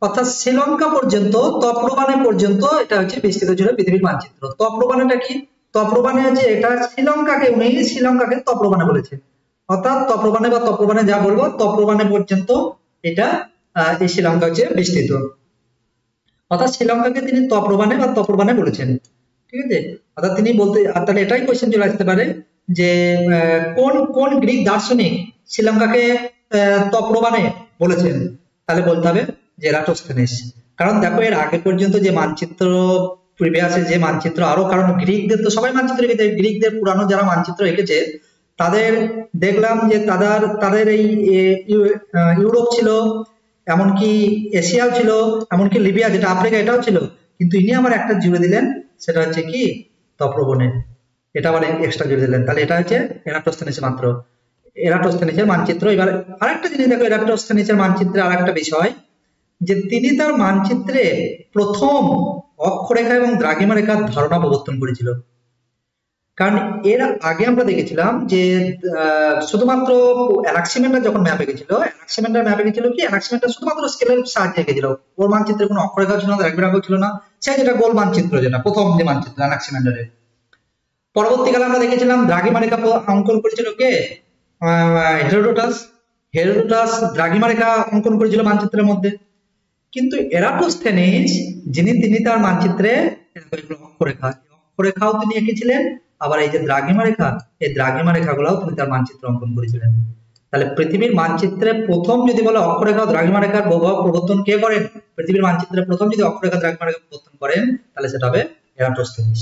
অর্থাৎ শ্রীলঙ্কা পর্যন্ত, তপ্রবানে পর্যন্ত এটা হচ্ছে বিস্তৃত ছিল পৃথিবীর মানচিত্র। তপ্রবানেটা কি? তপ্রবানে যে এটা শ্রীলঙ্কাকে তপ্রবানে বলেছে, অর্থাৎ তপ্রবানে যা বলবো তপ্রবানে পর্যন্ত এটা এই শ্রীলঙ্কা হচ্ছে বিস্তৃত, অর্থাৎ শ্রীলঙ্কাকে তিনি তপ্রবানে বলেছেন। ঠিক আছে, অর্থাৎ তিনি বলতে, তাহলে এটাই কোশ্চেন চলে আসতে পারে যে কোন গ্রিক দার্শনিক শ্রীলঙ্কাকে তপ্রবানে বলেছেন। তাহলে বলতে হবে যে এরাটোস্থেনিস। কারণ দেখো এর আগে পর্যন্ত যে মানচিত্র প্রিভিয়াসে যে মানচিত্র আরো, কারণ গ্রিকদের তো সবাই মানচিত্র এঁকেছে, গ্রিকদের পুরানো যারা মানচিত্র এঁকেছে তাদের দেখলাম যে তাদের এই ইউরোপ ছিল, এমনকি এশিয়া ছিল, এমনকি লিবিয়া যেটা আফ্রিকা এটাও ছিল, কিন্তু ইনি আমার একটা জুড়ে দিলেন, সেটা হচ্ছে কি তপ্রবনে, এটা আবার এক্সট্রা জুড়ে দিলেন। তাহলে এটা হচ্ছে এরাটোস্থেনিসের মাত্র এরাটোস্থেনিসের মানচিত্র। এবার আরেকটা জিনিস দেখো এরাটোস্থেনিসের মানচিত্রে আরেকটা বিষয় যে তিনি তার মানচিত্রে প্রথম অক্ষরেখা এবং দ্রাঘিমা রেখার ধারণা প্রবর্তন করেছিল। কারণ এর আগে আমরা দেখেছিলাম যে শুধুমাত্র অ্যানাক্সিমেন্ডার যখন ম্যাপ এঁকেছিল, অ্যানাক্সিমেন্ডার শুধুমাত্র স্কেলের সাহায্যে এঁকেছিল, ওর মানচিত্রে কোনো অক্ষরেখা ছিল না, দ্রাঘিমারেখাও ছিল না, সে যেটা গোল মানচিত্র, যেটা প্রথম যে মানচিত্র অ্যানাক্সিমেন্ডারের। পরবর্তীকালে আমরা দেখেছিলাম দ্রাঘিমা রেখা অঙ্কন করেছিল কে? হেরোডোটাস দ্রাঘিমা রেখা অঙ্কন করেছিল মানচিত্রের মধ্যে। কিন্তু এরাটোস্থেনিস তিনি তার মানচিত্রে অক্ষরেখাও তিনি এঁকেছিলেন, আবার এই যে দ্রাঘিমা রেখা, এই দ্রাঘিমা রেখাগুলোও তিনি তার মানচিত্র অঙ্কন করেছিলেন। তাহলে পৃথিবীর মানচিত্রে প্রথম যদি বলে অক্ষরেখা ও দ্রাঘিমা রেখার প্রবর্তন কে করেন, পৃথিবীর মানচিত্রে প্রথম যদি অক্ষরেখা দ্রাঘিমা রেখা প্রবর্তন করেন তাহলে সেটা হবে এরাটোস্থেনিস।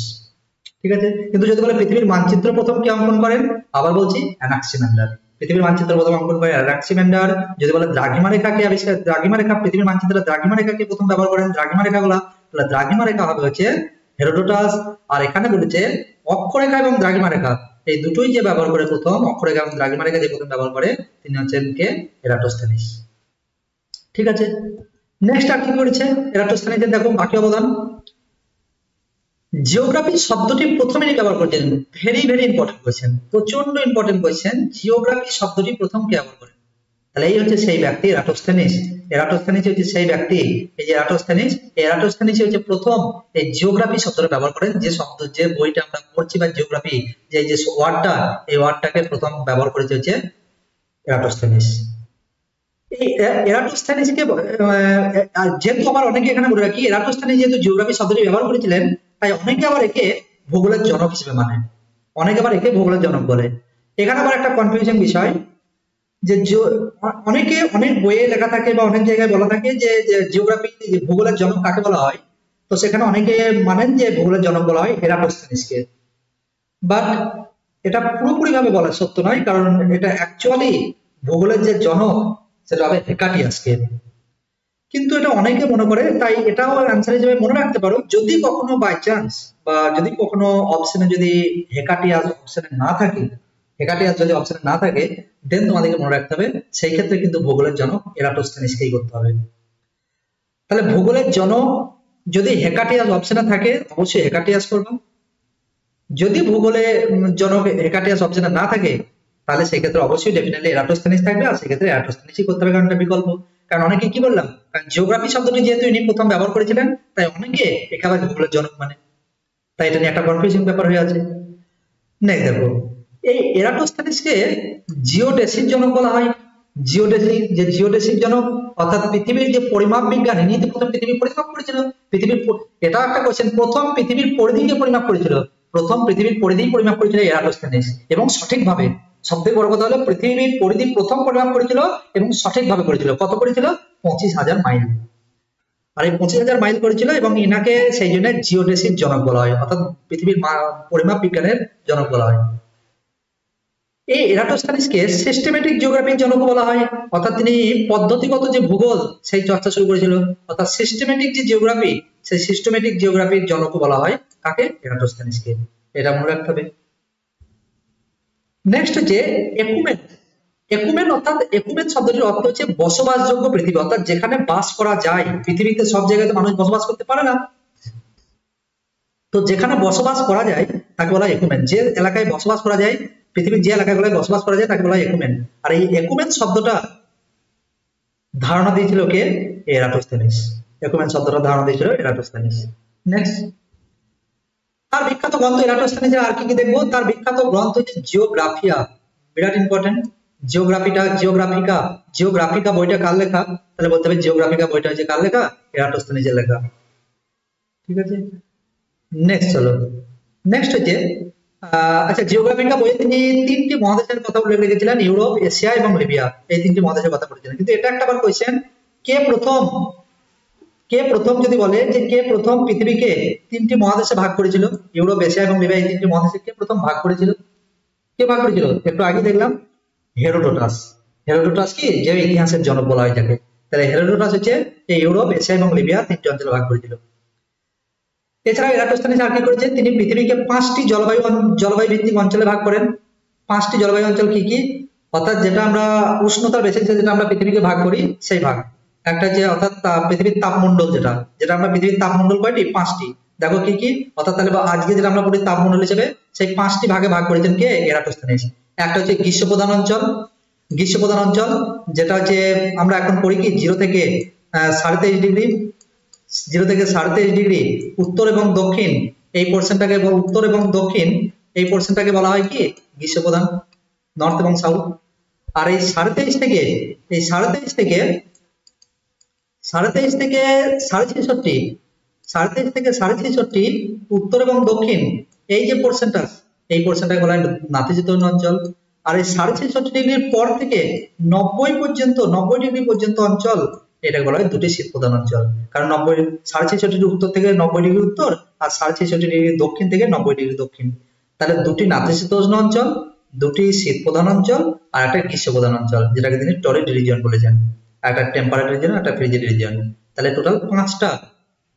ঠিক আছে, কিন্তু যদি বলে পৃথিবীর মানচিত্র প্রথম কে অঙ্কন করেন, আবার বলছি অ্যানাক্সিমেন্ডার। পৃথিবীর মানচিত্র প্রথম অঙ্কন করে অ্যানাক্সিমেন্ডার। যদি বলে দ্রাঘিমা রেখাকে আবিষ্কার, দ্রাঘিমা রেখা পৃথিবীর মানচিত্রে দ্রাঘিমা রেখাকে প্রথম ব্যবহার করেন, দ্রাঘিমা রেখাগুলা, তাহলে দ্রাঘিমা রেখা হবে হচ্ছে হেরোডোটাস। আর এখানে বলেছে অক্ষরেখা এবং দ্রাঘিমা রেখা এই দুটোই যে ব্যবহার করে প্রথম, অক্ষরেখা এবং দ্রাঘিমা রেখা যে প্রথম ব্যবহার করে তিনি হচ্ছেন কে? এরাটোস্থেনিস। ঠিক আছে, নেক্সট আর কি করেছে এরাটোস্থেনিসের দেখো বাকি অবদান। জিওগ্রাফি শব্দটি প্রথমে ব্যবহার করেছিলেন, ভেরি ভেরি ইম্পর্টেন্ট কোয়েশ্চেন, প্রচন্ড ইম্পর্টেন্ট কোয়েশ্চেন, জিওগ্রাফি শব্দটি প্রথম কে ব্যবহার করেন? তাহলে এই হচ্ছে সেই ব্যক্তি এরাটোস্থেনিস। এরাটোস্থেনিস হচ্ছে সেই ব্যক্তি, এই যে এরাটোস্থেনিস, এরাটোস্থেনিস হচ্ছে প্রথম এই জিওগ্রাফি শব্দটা ব্যবহার করেন। যে শব্দ, যে বইটা আমরা পড়ছি বা জিওগ্রাফি, যে যে ওয়ার্ডটা, এই ওয়ার্ডটাকে প্রথম ব্যবহার করেছে হচ্ছে এরাটোস্থেনিস। এই এরাটোস্থেনিসকে যেহেতু আবার অনেকে এখানে বলে রাখি, এরাটোস্থেনিস যেহেতু জিওগ্রাফি শব্দটি ব্যবহার করেছিলেন, তাই অনেকে আবার একে ভূগোলের জনক হিসেবে মানে, অনেকে আবার একে ভূগোলের জনক বলে। এখানে আবার একটা কনফিউশন বিষয় যে অনেকে অনেক বইয়ে লেখা থাকে বা অনেক জায়গায় বলা থাকে যে জিওগ্রাফি, ভূগোলের জনক কাকে বলা হয়, তো সেখানে অনেকে মানেন যে ভূগোলের জনক বলা হয় এরাটোস্থেনিসকে। বাট এটা পুরোপুরি ভাবে বলা সত্য নয়, কারণ এটা অ্যাকচুয়ালি ভূগোলের যে জনক সেটা হবে হেকাটিয়াসকে। কিন্তু এটা অনেকে মনে করে, তাই এটাও অ্যান্সার হিসেবে মনে রাখতে পারো। যদি কখনো বাই চান্স বা যদি কখনো অপশনে যদি হেকাটিয়াস অপশনে না থাকে, হেকাটিয়াস যদি অপশনে না থাকে, দেন তোমাদেরকে মনে রাখতে হবে সেই ক্ষেত্রে কিন্তু ভূগোলের জনক এরাটোস্থেনিসকেই করতে হবে। তাহলে ভূগোলের জনক যদি হেকাটিয়াস অপশনে থাকে, অবশ্যই হেকাটিয়াস করবে। যদি ভূগোলে জনক হেকাটিয়াস অপশনে না থাকে, তাহলে সেক্ষেত্রে অবশ্যই ডেফিনেটলি এরাটোস্থেনিস থাকবে, আর সেক্ষেত্রে এরাটোস্থেনিসই করতে হবে, কারণ এটা বিকল্প। কারণ অনেকে কি বললাম, কারণ জিওগ্রাফি শব্দটি যেহেতু ইনি প্রথম ব্যবহার করেছিলেন, তাই অনেকে একেবারে ভূগোলের জনক মানে, তাই এটা নিয়ে একটা কনফিউজিং ব্যাপার হয়ে আছে। নেক্সট দেখো, এই এরাটোস্থেনিসকে জিওডেসির জনক বলা হয়। জিওডেসি, যে জিওডেসির জনক, অর্থাৎ পৃথিবীর যে পরিমাপ বিজ্ঞান, ইনি তো প্রথম পৃথিবীর পরিমাপ করেছিল। পৃথিবীর, এটা একটা কোশ্চেন, প্রথম পৃথিবীর পরিধিকে পরিমাপ করেছিল, প্রথম পৃথিবীর পরিধি পরিমাপ করেছিল এরাটোস্থেনিস, এবং সঠিকভাবে। সবথেকে বড় কথা হলো পৃথিবীর পরিধি প্রথম পরিমাপ করেছিল এবং সঠিকভাবে করেছিল। কত করেছিল? 25,000 মাইল। আর এই 25,000 মাইল করেছিল, এবং ইনাকে সেই জন্য জিওডেসির জনক বলা হয়, অর্থাৎ পৃথিবীর পরিমাপ বিজ্ঞানের জনক বলা হয়। এই এরাটোস্থেনিসকে সিস্টেমেটিক জিওগ্রাফির জনক বলা হয়, অর্থাৎ তিনি পদ্ধতিগত যে ভূগোল সেই চর্চা শুরু করেছিল, অর্থাৎ সিস্টেমেটিক যে জিওগ্রাফি, সেই সিস্টেমেটিক জিওগ্রাফির জনক বলা হয় কাকে? এরাটোস্থেনিসকে। এটা মনে রাখতে হবে। নেক্সট হচ্ছে একুমেন। একুমেন অর্থাৎ একুমেন শব্দটির অর্থ হচ্ছে বসবাসযোগ্য পৃথিবী, অর্থাৎ যেখানে বাস করা যায়। পৃথিবীতে সব জায়গায় মানুষ বসবাস করতে পারে না, তো যেখানে বসবাস করা যায় তাকে বলা হয় একুমেন। যে এলাকায় বসবাস করা যায়, পৃথিবীর যে এলাকাগুলোয় বসবাস করা যায় তাকে বলা হয় একুমেন। আর এই একুমেন শব্দটা ধারণা দিয়েছিল কে? এরাটোস্থেনিস। একুমেন শব্দটা ধারণা দিয়েছিল এরাটোস্থেনিস। নেক্সট, তার বিখ্যাত গ্রন্থ এরাটোস্থেনিসের আর কি কি দেখবো? তার বিখ্যাত গ্রন্থ হচ্ছে জিওগ্রাফিয়া, বিরাট ইম্পর্টেন্ট। জিওগ্রাফিকা বইটা কার লেখা? তাহলে বলতে হবে জিওগ্রাফিকা বইটা হচ্ছে কার লেখা? এরাটোস্থেনিসের লেখা। ঠিক আছে, নেক্সট চলো। নেক্সট হচ্ছে আচ্ছা, জিওগ্রাফিকা বইয়ে তিনি 3টি মহাদেশের কথা উল্লেখ রেখেছিলেন, ইউরোপ, এশিয়া এবং লিবিয়া। এই 3টি মহাদেশের কথা বলেছিলেন। কিন্তু এটা একটা আবার কোয়েশ্চেন, কে প্রথম যদি বলে যে কে প্রথম পৃথিবীকে 3টি মহাদেশে ভাগ করেছিল, ইউরোপ, এশিয়া এবং লিবিয়া, এই 3টি মহাদেশে কে প্রথম ভাগ করেছিল? কে ভাগ করেছিল? একটু আগে দেখলাম হেরোডোটাস। হেরোডোটাস কি, যে ইতিহাসের জনক বলা হয় যাকে, তাহলে হেরোডোটাস হচ্ছে এই ইউরোপ, এশিয়া এবং লিবিয়া 3টি অঞ্চলে ভাগ করেছিল। এছাড়া এরাটোস্থেনিস আর কি করেছেন, তিনি পৃথিবীকে 5টি জলবায়ু ভিত্তিক অঞ্চলে ভাগ করেন। 5টি জলবায়ু অঞ্চল কি কি? অর্থাৎ যেটা আমরা উষ্ণতার বেসিসে যেটা আমরা পৃথিবীকে ভাগ করি সেই ভাগ। একটা যে অর্থাৎ পৃথিবীর তাপমণ্ডল, যেটা আমরা পৃথিবীর তাপমণ্ডল কয়টি? 5টি। দেখো কি কি, অর্থাৎ তাহলে আজকে যেটা আমরা পড়ি তাপমণ্ডল হিসেবে, সেই 5টি ভাগে ভাগ করেছেন কে? এরাটোস্থেনিস। একটা হচ্ছে গ্রীষ্মপ্রধান অঞ্চল। গ্রীষ্মপ্রধান অঞ্চল যেটা হচ্ছে আমরা এখন পড়ি কি 0 থেকে 23.5 ডিগ্রি, 0 থেকে 23.5 ডিগ্রি উত্তর এবং দক্ষিণ, এই পোর্শনটাকে উত্তর এবং দক্ষিণ এই পোর্শনটাকে বলা হয় কি? গ্রীষ্মপ্রধান, নর্থ এবং সাউথ। আর এই 23.5 থেকে 23.5 থেকে 63 উত্তর এবং দক্ষিণ, এই যে পোর্শনটা, এই পোর্শনটাকে বলা হয় নাতিশীতোষ্ণ অঞ্চল। আর এই 63 ডিগ্রির পর থেকে 90 ডিগ্রি পর্যন্ত অঞ্চল, এটা বলা হয় দুটি শীত প্রধান অঞ্চল। কারণ 63 ডিগ্রি উত্তর থেকে 90 ডিগ্রি উত্তর, আর 63 ডিগ্রি দক্ষিণ থেকে 90 ডিগ্রি দক্ষিণ। তাহলে দুটি নাতিশীতোষ্ণ অঞ্চল, দুটি শীত প্রধান অঞ্চল, আর একটা গ্রীষ্ম প্রধান অঞ্চল, যেটাকে তিনি টরিড রিজিয়ন বলেছেন। একটা টেম্পারেট রিজিয়ন, একটা ফ্রিজিড রিজিয়ন। তাহলে টোটাল 5টা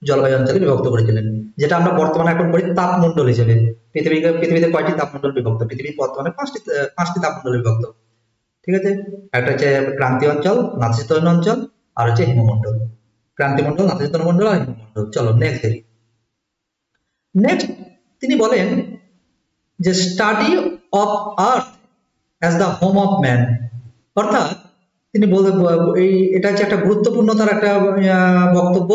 জলবায়ু অঞ্চলে বিভক্ত করেছিলেন, যেটা আমরা বর্তমানে এখন করি তাপমণ্ডল হিসেবে। পৃথিবীতে কয়টি তাপমণ্ডল বিভক্ত? পৃথিবী বর্তমানে 5টি তাপমণ্ডলে বিভক্ত। ঠিক আছে, একটা হচ্ছে ক্রান্তীয় অঞ্চল, নাতিশীতোষ্ণ অঞ্চল, আর হচ্ছে হিমমণ্ডল। ক্রান্তিমণ্ডল, নাতিশীতোষ্ণ মণ্ডল আর হিমমণ্ডল। চলো নেক্সট দেখি। নেক্সট তিনি বলেন যে study of earth as the home of man, অর্থাৎ তিনি এটা হচ্ছে একটা গুরুত্বপূর্ণ তার একটা বক্তব্য,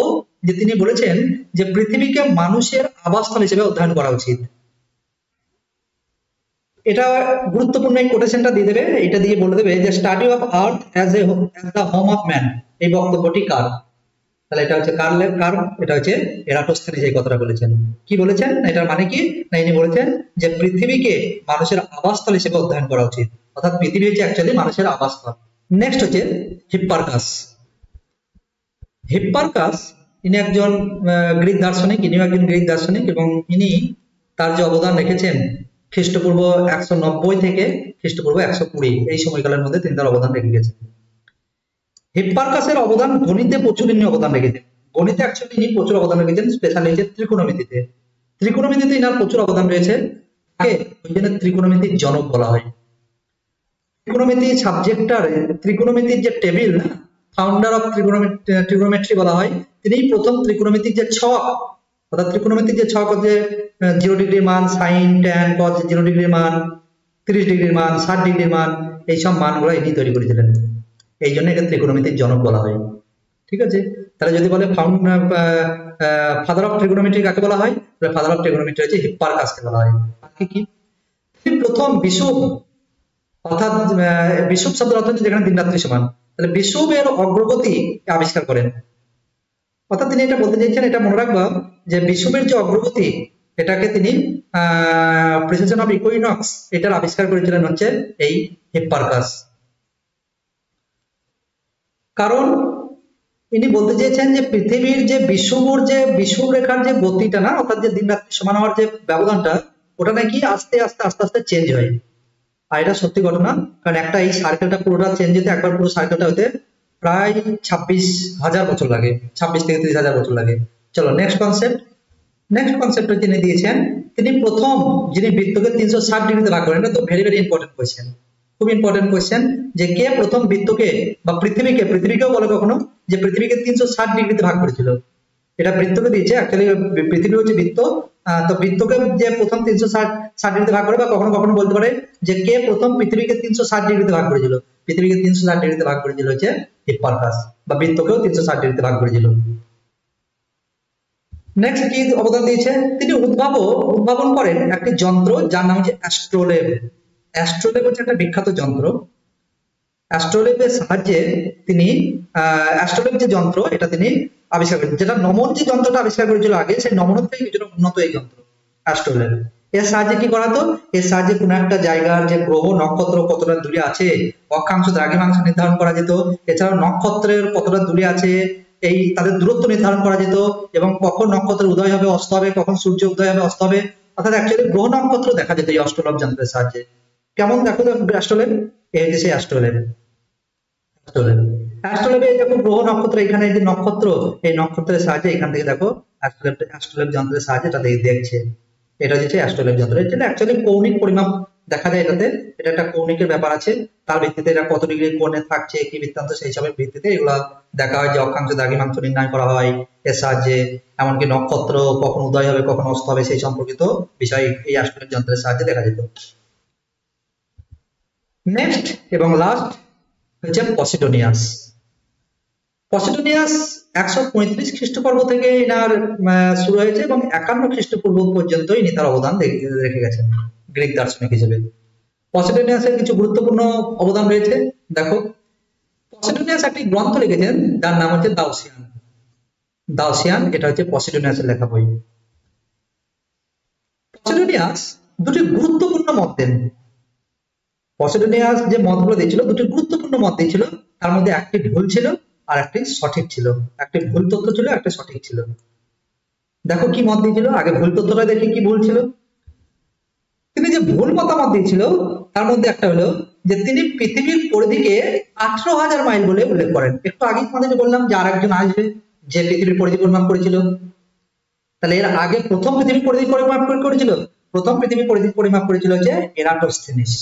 যে তিনি বলেছেন যে পৃথিবীকে মানুষের আবাসস্থল হিসেবে অধ্যয়ন করা উচিত। এটা গুরুত্বপূর্ণ এই কোটেশনটা দিয়ে দেবে, এটা দিয়ে বলে দেবে যে study of earth as the home of man, এই বক্তব্যটি কার? তাহলে এটা হচ্ছে কার? এটা হচ্ছে এরাটোস্থেনিস এই কথাটা বলেছেন। কি বলেছেন? এটার মানে কি না, ইনি বলেছেন যে পৃথিবীকে মানুষের আবাসস্থল হিসেবে অধ্যয়ন করা উচিত, অর্থাৎ পৃথিবী হচ্ছে অ্যাকচুয়ালি মানুষের আবাসস্থল। নেক্সট হচ্ছে হিপ্পারকাস। হিপ্পারকাস ইনি একজন গ্রিক দার্শনিক, ইনিও একজন গ্রিক দার্শনিক, এবং ইনি তার যে অবদান রেখেছেন খ্রিস্টপূর্ব 190 থেকে খ্রিস্টপূর্ব 120 এই সময়কালের মধ্যে তিনি তার অবদান রেখে গেছেন। হিপ্পারকাসের অবদান গণিতে প্রচুর ইনি অবদান রেখেছেন। গণিতে অ্যাকচুয়ালি ইনি প্রচুর অবদান রেখেছেন, স্পেশালি হচ্ছে ত্রিকোণমিতিতে। ত্রিকোণমিতিতে ইনার প্রচুর অবদান রয়েছে, ওই জন্য ত্রিকোণমিতির জনক বলা হয়। ত্রিকোণমিতি সাবজেক্টটার, ত্রিকোণমিতির যে টেবিল, ফাউন্ডার অফ ট্রিগোনোমেট্রি বলা হয়, তিনি প্রথম ত্রিকোণমিতির যে ছক, অর্থাৎ ত্রিকোণমিতির যে ছক হচ্ছে 0 ডিগ্রির মান, সাইন ট্যান কজ 0 ডিগ্রির মান, 30 ডিগ্রির মান, 60 ডিগ্রির মান, এইসব মানগুলো ইনি তৈরি করেছিলেন। এই জন্য একে ত্রিকোণমিতির জনক বলা হয়। ঠিক আছে, তাহলে যদি বলে ফাদার অফ ট্রিগোনোমেট্রি কাকে বলা হয়, তাহলে ফাদার অফ ট্রিগোনোমেট্রি হচ্ছে হিপ্পারকাসকে বলা হয়। কি প্রথম বিষুব, অর্থাৎ বিষুব শব্দের অর্থ হচ্ছে যেখানে দিন রাত্রি সমান, তাহলে বিষুবের অগ্রগতি আবিষ্কার করেন। অর্থাৎ তিনি এটা বলতে চাইছেন, এটা মনে রাখবা যে বিষুবের যে অগ্রগতি, এটাকে তিনি প্রিসিশন অফ ইকুইনক্স এটার আবিষ্কার করেছিলেন হচ্ছে এই হিপ্পারকাস। কারণ ইনি বলতে চেয়েছেন যে পৃথিবীর যে বিষুব রেখার যে গতিটা না, অর্থাৎ যে দিন রাত্রি সমান হওয়ার যে ব্যবধানটা, ওটা নাকি আস্তে আস্তে চেঞ্জ হয়। আর এটা সত্যি ঘটনা, কারণ একটা এই সার্কেলটা পুরোটা চেঞ্জ হতে, একবার পুরো সার্কেলটা হতে প্রায় 26,000 বছর লাগে, 26 থেকে 30,000 বছর লাগে। চলো নেক্সট কনসেপ্ট তিনি দিয়েছেন, তিনি প্রথম যিনি বৃত্তকে 360 ডিগ্রিতে ভাগ করেন। এটা তো ভেরি ইম্পর্টেন্ট কোয়েশ্চেন, খুব ইম্পর্টেন্ট কোয়েশ্চেন, যে কে প্রথম বৃত্তকে বা পৃথিবীকেও বলে কখনো যে পৃথিবীকে 360 ডিগ্রিতে ভাগ করেছিল। এটা বৃত্তকে দিয়েছে, অ্যাকচুয়ালি পৃথিবী হচ্ছে বৃত্ত, তো বৃত্তকে যে প্রথম 360 ডিগ্রিতে ভাগ করে, বা কখনো কখনো বলতে পারে যে কে প্রথম পৃথিবীকে 360 ডিগ্রিতে ভাগ করেছিল। পৃথিবীকে 360 ডিগ্রিতে ভাগ করেছিল হচ্ছে হিপ্পারকাস, বা বৃত্তকেও 360 ডিগ্রিতে ভাগ করেছিল। নেক্সট কি অবদান দিয়েছে, তিনি উদ্ভাবন করেন একটি যন্ত্র যার নাম হচ্ছে অ্যাস্ট্রোলেব। অ্যাস্ট্রোলেব হচ্ছে একটা বিখ্যাত যন্ত্র। অ্যাস্ট্রোলেবের সাহায্যে তিনি অ্যাস্ট্রোলেব যে যন্ত্র, এটা তিনি আবিষ্কার করেন, যেটা নমন যে যন্ত্রটা আবিষ্কার করেছিল আগে, সেই নমনের থেকে কিছুটা উন্নত এই যন্ত্র অ্যাস্ট্রোলেব। এর সাহায্যে কি করাতো, এর সাহায্যে কোন একটা জায়গার যে গ্রহ নক্ষত্র কতটা দূরে আছে, অক্ষাংশ দ্রাঘিমাংশ নির্ধারণ করা যেত। এছাড়াও নক্ষত্রের কতটা দূরে আছে এই তাদের দূরত্ব নির্ধারণ করা যেত, এবং কখন নক্ষত্রের উদয় হবে অস্ত হবে, কখন সূর্য উদয় হবে অস্ত হবে, অর্থাৎ অ্যাকচুয়ালি গ্রহ নক্ষত্র দেখা যেত এই অ্যাস্ট্রোলেব যন্ত্রের সাহায্যে। কেমন দেখো অ্যাস্ট্রোলেব, এই হচ্ছে সেই অ্যাস্ট্রোলেব। অ্যাস্ট্রোলেবে দেখো গ্রহ নক্ষত্র, এখানে যে নক্ষত্র, এই নক্ষত্রের সাহায্যে এখান থেকে দেখো অ্যাস্ট্রোলেব যন্ত্রের সাহায্যে এটা দেখছে। এটা হচ্ছে অ্যাস্ট্রোলেব যন্ত্র। এটা অ্যাকচুয়ালি কৌণিক পরিমাপ দেখা যায় এটাতে, এটা একটা কৌণিকের ব্যাপার আছে, তার ভিত্তিতে এটা কত ডিগ্রি কোণে থাকছে কি বৃত্তান্ত, সেই হিসাবে ভিত্তিতে এগুলা দেখা হয়, যে অক্ষাংশ দ্রাঘিমাংশ নির্ণয় করা হয় এর সাহায্যে। এমনকি নক্ষত্র কখন উদয় হবে কখন অস্ত হবে সেই সম্পর্কিত বিষয় এই অ্যাস্ট্রোলেব যন্ত্রের সাহায্যে দেখা যেত। নেক্সট এবং লাস্ট হচ্ছে পসিডোনিয়াস। 135 খ্রিস্টপূর্ব থেকে ইনার শুরু হয়েছে, এবং 51 খ্রিস্টপূর্ব পর্যন্ত ইনি তার অবদান রেখে গেছেন গ্রিক দার্শনিক হিসেবে। পসিডোনিয়াসের কিছু গুরুত্বপূর্ণ অবদান রয়েছে। দেখো, পসিডোনিয়াস একটি গ্রন্থ লিখেছেন যার নাম হচ্ছে দাউসিয়ান। এটা হচ্ছে পসিডোনিয়াসের লেখা বই। পসিডোনিয়াস দুটি গুরুত্বপূর্ণ মত দেন। পসিডোনিয়াস যে মতগুলো দিয়েছিল, দুটি গুরুত্বপূর্ণ মত দিয়েছিল, তার মধ্যে একটি ভুল ছিল আর একটি সঠিক ছিল। একটি ভুল তথ্য ছিল, একটা সঠিক ছিল। দেখো কি মত দিয়েছিল, আগে ভুল তথ্যটা দেখি কি ভুল ছিল। তিনি যে ভুল মতামত দিয়েছিল তার মধ্যে একটা হলো যে তিনি পৃথিবীর পরিধিকে 18,000 মাইল বলে উল্লেখ করেন। একটু আগে তোমাদের বললাম যে আরেকজন আসবে যে পৃথিবীর পরিধি পরিমাপ করেছিল, তাহলে এর আগে প্রথম পৃথিবীর পরিধি পরিমাপ করেছিল, প্রথম পৃথিবীর পরিধি পরিমাপ করেছিল যে এরাটোস্থেনিস।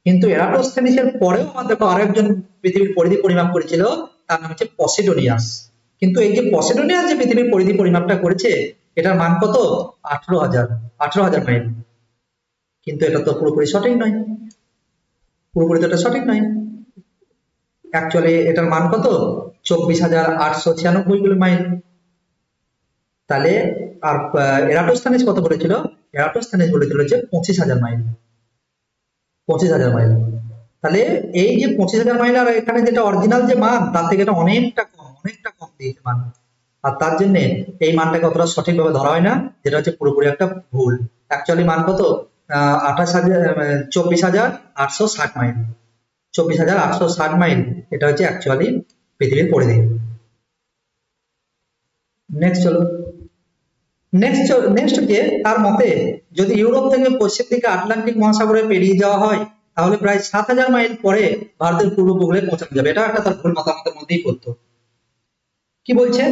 কিন্তু এরাটোস্থেনিসের পরেও আমাদের আরেকজন পৃথিবীর পরিধি পরিমাপ করেছিল, তার নাম হচ্ছে পসিডোনিয়াস। কিন্তু এই যে পসিডোনিয়াস যে পৃথিবীর পরিধি পরিমাপটা করেছে, এটার মান কত? 18,000 মাইল। কিন্তু এটা তো পুরোপুরি সঠিক নয়, পুরোপুরি তো এটা সঠিক নয়। অ্যাকচুয়ালি এটার মান কত? 24,896 মাইল। তাহলে আর এরাটোস্থানিস কত বলেছিল? এরাটোস্থানিস বলেছিল যে 25,000 মাইল, 25,000 মাইল। তাহলে এই যে 25,000 মাইল আর এখানে যেটা অরিজিনাল যে মান তার থেকে এটা অনেকটা কম দিয়েছে মান। আর তার জন্য এই মানটাকে অতটা সঠিকভাবে ধরা হয় না, যেটা হচ্ছে পুরোপুরি একটা ভুল। অ্যাকচুয়ালি মান কত? 24,860 মাইল। 24,860 মাইল এটা হচ্ছে অ্যাকচুয়ালি পৃথিবীর পরিধি। নেক্সট চলো। নেক্সট হচ্ছে তার মতে যদি ইউরোপ থেকে পশ্চিম দিকে আটলান্টিক মহাসাগরে পেরিয়ে যাওয়া হয় তাহলে প্রায় 7,000 মাইল পরে ভারতের পূর্ব উপকূলে পৌঁছানো যাবে। এটা একটা তার ভুল মতামতের মধ্যেই পড়তো। কি বলছে?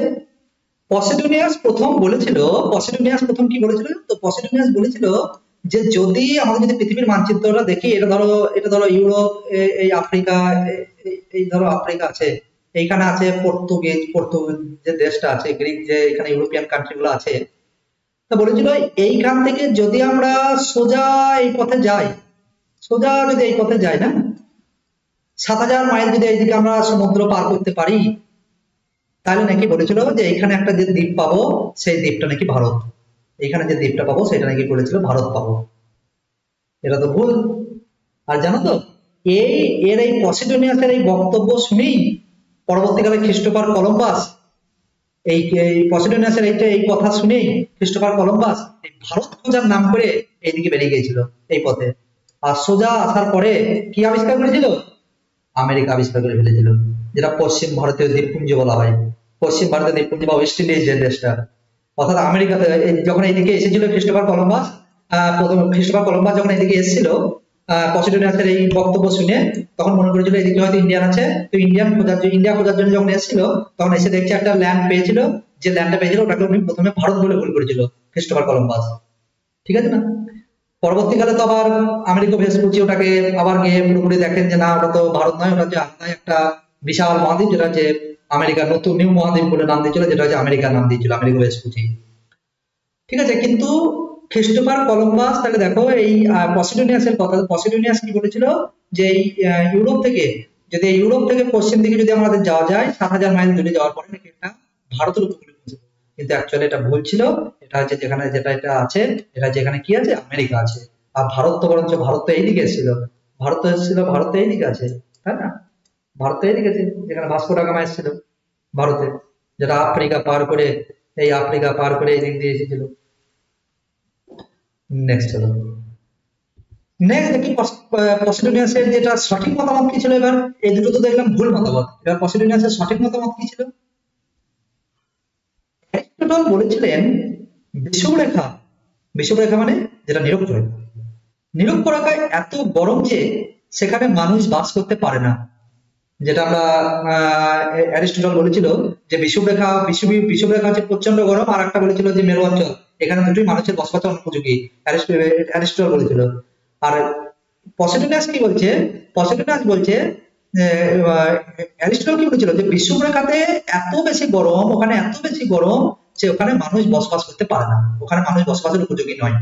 পসিডোনিয়াস প্রথম কি বলেছিল? তো পসিডোনিয়াস বলেছিল যে যদি আমাদের যদি পৃথিবীর মানচিত্রটা দেখি, এটা ধরো ইউরোপ, এই আফ্রিকা, এই ধরো আফ্রিকা আছে, এইখানে আছে পর্তুগিজ যে দেশটা আছে, গ্রিক, যে এখানে ইউরোপিয়ান কান্ট্রি গুলো আছে। তা বলেছিল এইখান থেকে যদি আমরা সোজা এই পথে যাই, না 7,000 মাইল যদি এইদিকে আমরা সমুদ্র পার করতে পারি, তাহলে নাকি বলেছিল যে এইখানে একটা যে দ্বীপ পাবো সেই দ্বীপটা নাকি ভারত। এইখানে যে দ্বীপটা পাবো সেটা নাকি বলেছিল ভারত পাবো। এটা তো ভুল। আর জানো তো এই পসিডোনিয়াসের এই বক্তব্য শুনেই পরবর্তীকালে খ্রিস্টোফার কলম্বাস এই পসিডোনিয়াসের এই কথা শুনেই খ্রিস্টোফার কলম্বাস এই ভারত খোঁজার নাম করে এইদিকে বেরিয়ে গিয়েছিল এই পথে। আর সোজা আসার পরে কি আবিষ্কার করেছিল? আমেরিকা আবিষ্কার করে ফেলেছিল, যেটা পশ্চিম ভারতীয় দ্বীপপুঞ্জ বলা হয়। পশ্চিম ভারতীয় দ্বীপপুঞ্জ বা ওয়েস্ট ইন্ডিজ যে দেশটা, অর্থাৎ আমেরিকাতে যখন এইদিকে এসেছিল খ্রিস্টোফার কলম্বাস, যখন এইদিকে এসেছিল পসিডোনিয়াসের এই বক্তব্য শুনে তখন মনে করেছিল এদিকে হয়তো ইন্ডিয়ান আছে। তো ইন্ডিয়া খোঁজার জন্য যখন এসেছিল তখন এসে দেখছে একটা ল্যান্ড পেয়েছিল, যে ল্যান্ডটা পেয়েছিল ওটাকে উনি প্রথমে ভারত বলে ভুল করেছিল খ্রিস্টোফার কলম্বাস। ঠিক আছে না? পরবর্তীকালে তো আবার আমেরিকা ভেসপুচি ওটাকে আবার গিয়ে পুরোপুরি দেখেন যে না, ওটা তো ভারত নয়, ওটা হচ্ছে আলাদা একটা বিশাল মহাদ্বীপ, যেটা হচ্ছে আমেরিকার নতুন নিউ মহাদ্বীপ বলে নাম দিয়েছিল, যেটা হচ্ছে আমেরিকার নাম দিয়েছিল, আমেরিকা ভেসপুচি। ঠিক আছে, কিন্তু খ্রিস্টোফার কলম্বাস তাহলে দেখো এই পসিডোনিয়াসের কথা, পসিডোনিয়াস কি বলেছিল যে ইউরোপ থেকে পশ্চিম দিকে যদি আমাদের যাওয়া যায় 7,000 মাইল দূরে যাওয়ার পরে নাকি এটা ভারতের উপকূলে পৌঁছাবে। কিন্তু অ্যাকচুয়ালি এটা ভুল ছিল। এটা হচ্ছে যেখানে এটা আছে, এটা যেখানে কি আছে, আমেরিকা আছে। আর ভারত তো বরঞ্চ ভারত তো এইদিকে এসেছিল, ভারত তো এইদিকে আছে, তাই না? ভারত তো এইদিকে আছে, যেখানে ভাস্কো ডা গামা এসেছিল ভারতে, যেটা আফ্রিকা পার করে এই দিক দিয়ে এসেছিল। নেক্সট চলো। নেক্সট দেখি পসিডোনিয়াসের যেটা সঠিক মতামত কি ছিল। এবার এই দুটো তো দেখলাম ভুল মতামত, এবার পসিডোনিয়াসের সঠিক মতামত কি ছিল? অ্যারিস্টটল বলেছিলেন বিষুবরেখা মানে যেটা নিরক্ষরেখায় এত গরম যে সেখানে মানুষ বাস করতে পারে না। যেটা আমরা অ্যারিস্টটল বলেছিল যে বিষুবরেখা হচ্ছে প্রচন্ড গরম, আর একটা বলেছিল যে মেরু অঞ্চল, এখানে দুটোই মানুষের বসবাসের অনুপযোগী, অ্যারিস্টটল বলেছিল। আর পসিডোনিয়াস কি বলছে? পসিডোনিয়াস বলছে অ্যারিস্টটল কি বলেছিল যে বিষুবরেখাতে এত বেশি গরম, ওখানে এত বেশি গরম যে ওখানে মানুষ বসবাস করতে পারে না, ওখানে মানুষ বসবাসের উপযোগী নয়।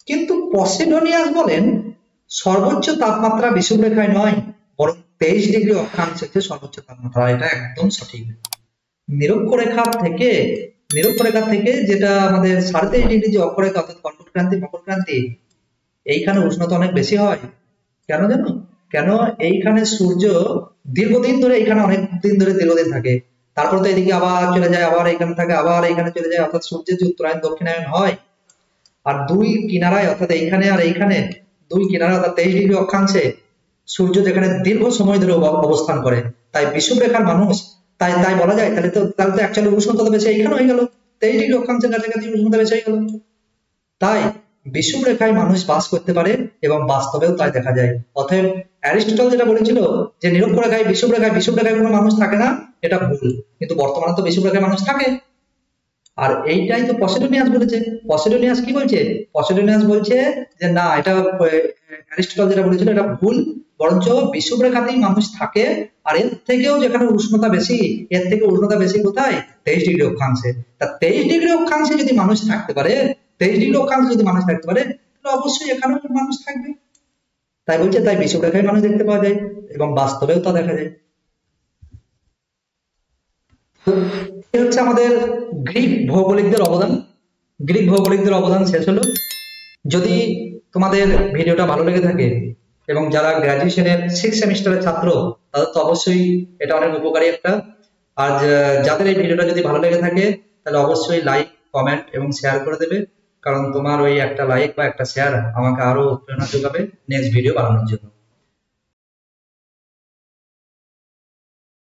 কিন্তু পসিডোনিয়াস বলেন সর্বোচ্চ তাপমাত্রা বিষুবরেখায় নয়, বরং 23 ডিগ্রি অক্ষাংশ হচ্ছে সর্বোচ্চ তাপমাত্রা। এটা একদম সঠিক। নিরক্ষরেখা থেকে যেটা আমাদের 23.5 ডিগ্রি যে অক্ষরেখা, অর্থাৎ কর্কটক্রান্তি মকরক্রান্তি, এইখানে উষ্ণতা অনেক বেশি হয়। কেন জানো? কেন? এইখানে সূর্য দীর্ঘদিন ধরে দীর্ঘদিন থাকে, তারপর তো এদিকে আবার চলে যায়, আবার এখানে থাকে, আবার এখানে চলে যায়, অর্থাৎ সূর্যের যে উত্তরায়ণ দক্ষিণায়ন হয়। আর দুই কিনারায়, অর্থাৎ এইখানে আর এইখানে দুই কিনারা, অর্থাৎ 23 ডিগ্রি অক্ষাংশে সূর্য যেখানে দীর্ঘ সময় ধরে অবস্থান করে, তাই বিষুবরেখার মানুষ, তাই বলা যায় তাহলে তো অ্যাকচুয়ালি উষ্ণতা বেশি এইখানে হয়ে গেল, 23 ডিগ্রি অক্ষাংশের কাছাকাছি উষ্ণতা বেশি হয়ে গেল। তাই বিষুবরেখায় মানুষ বাস করতে পারে এবং বাস্তবেও তাই দেখা যায়। অতএব অ্যারিস্টটল যেটা বলেছিল যে বিষুবরেখায় কোনো মানুষ থাকে না, এটা ভুল। কিন্তু বর্তমানে তো বিষুবরেখায় মানুষ থাকে। আর এইটাই তো পসিডোনিয়াস বলেছে। পসিডোনিয়াস কি বলছে? পসিডোনিয়াস বলছে যে না, এটা অ্যারিস্টটল যেটা বলেছিল এটা ভুল, বরঞ্চ বিষুবরেখাতেই মানুষ থাকে। আর এর থেকেও যেখানে উষ্ণতা বেশি, এর থেকে উষ্ণতা বেশি কোথায়? 23 ডিগ্রি অক্ষাংশে। তা 23 ডিগ্রি অক্ষাংশে যদি মানুষ থাকতে পারে, 23 ডিগ্রি অক্ষাংশে যদি মানুষ থাকতে পারে, তাহলে অবশ্যই এখানেও মানুষ থাকবে। তাই বলছে, তাই বিষুবরেখায় মানুষ দেখতে পাওয়া যায় এবং বাস্তবেও তা দেখা যায়। এই হচ্ছে আমাদের গ্রিক ভৌগোলিকদের অবদান। গ্রিক ভৌগোলিকদের অবদান শেষ হলো। যদি তোমাদের ভিডিওটা ভালো লেগে থাকে এবং যারা গ্রাজুয়েশনের 6 সেমিস্টারের ছাত্র, তাদের তো অবশ্যই এটা অনেক উপকারী একটা। আর যাদের এই ভিডিওটা যদি ভালো লেগে থাকে, তাহলে অবশ্যই লাইক, কমেন্ট এবং শেয়ার করে দেবে, কারণ তোমার ওই একটা লাইক বা একটা শেয়ার আমাকে আরো প্রেরণা যোগাবে নেক্সট ভিডিও বানানোর জন্য।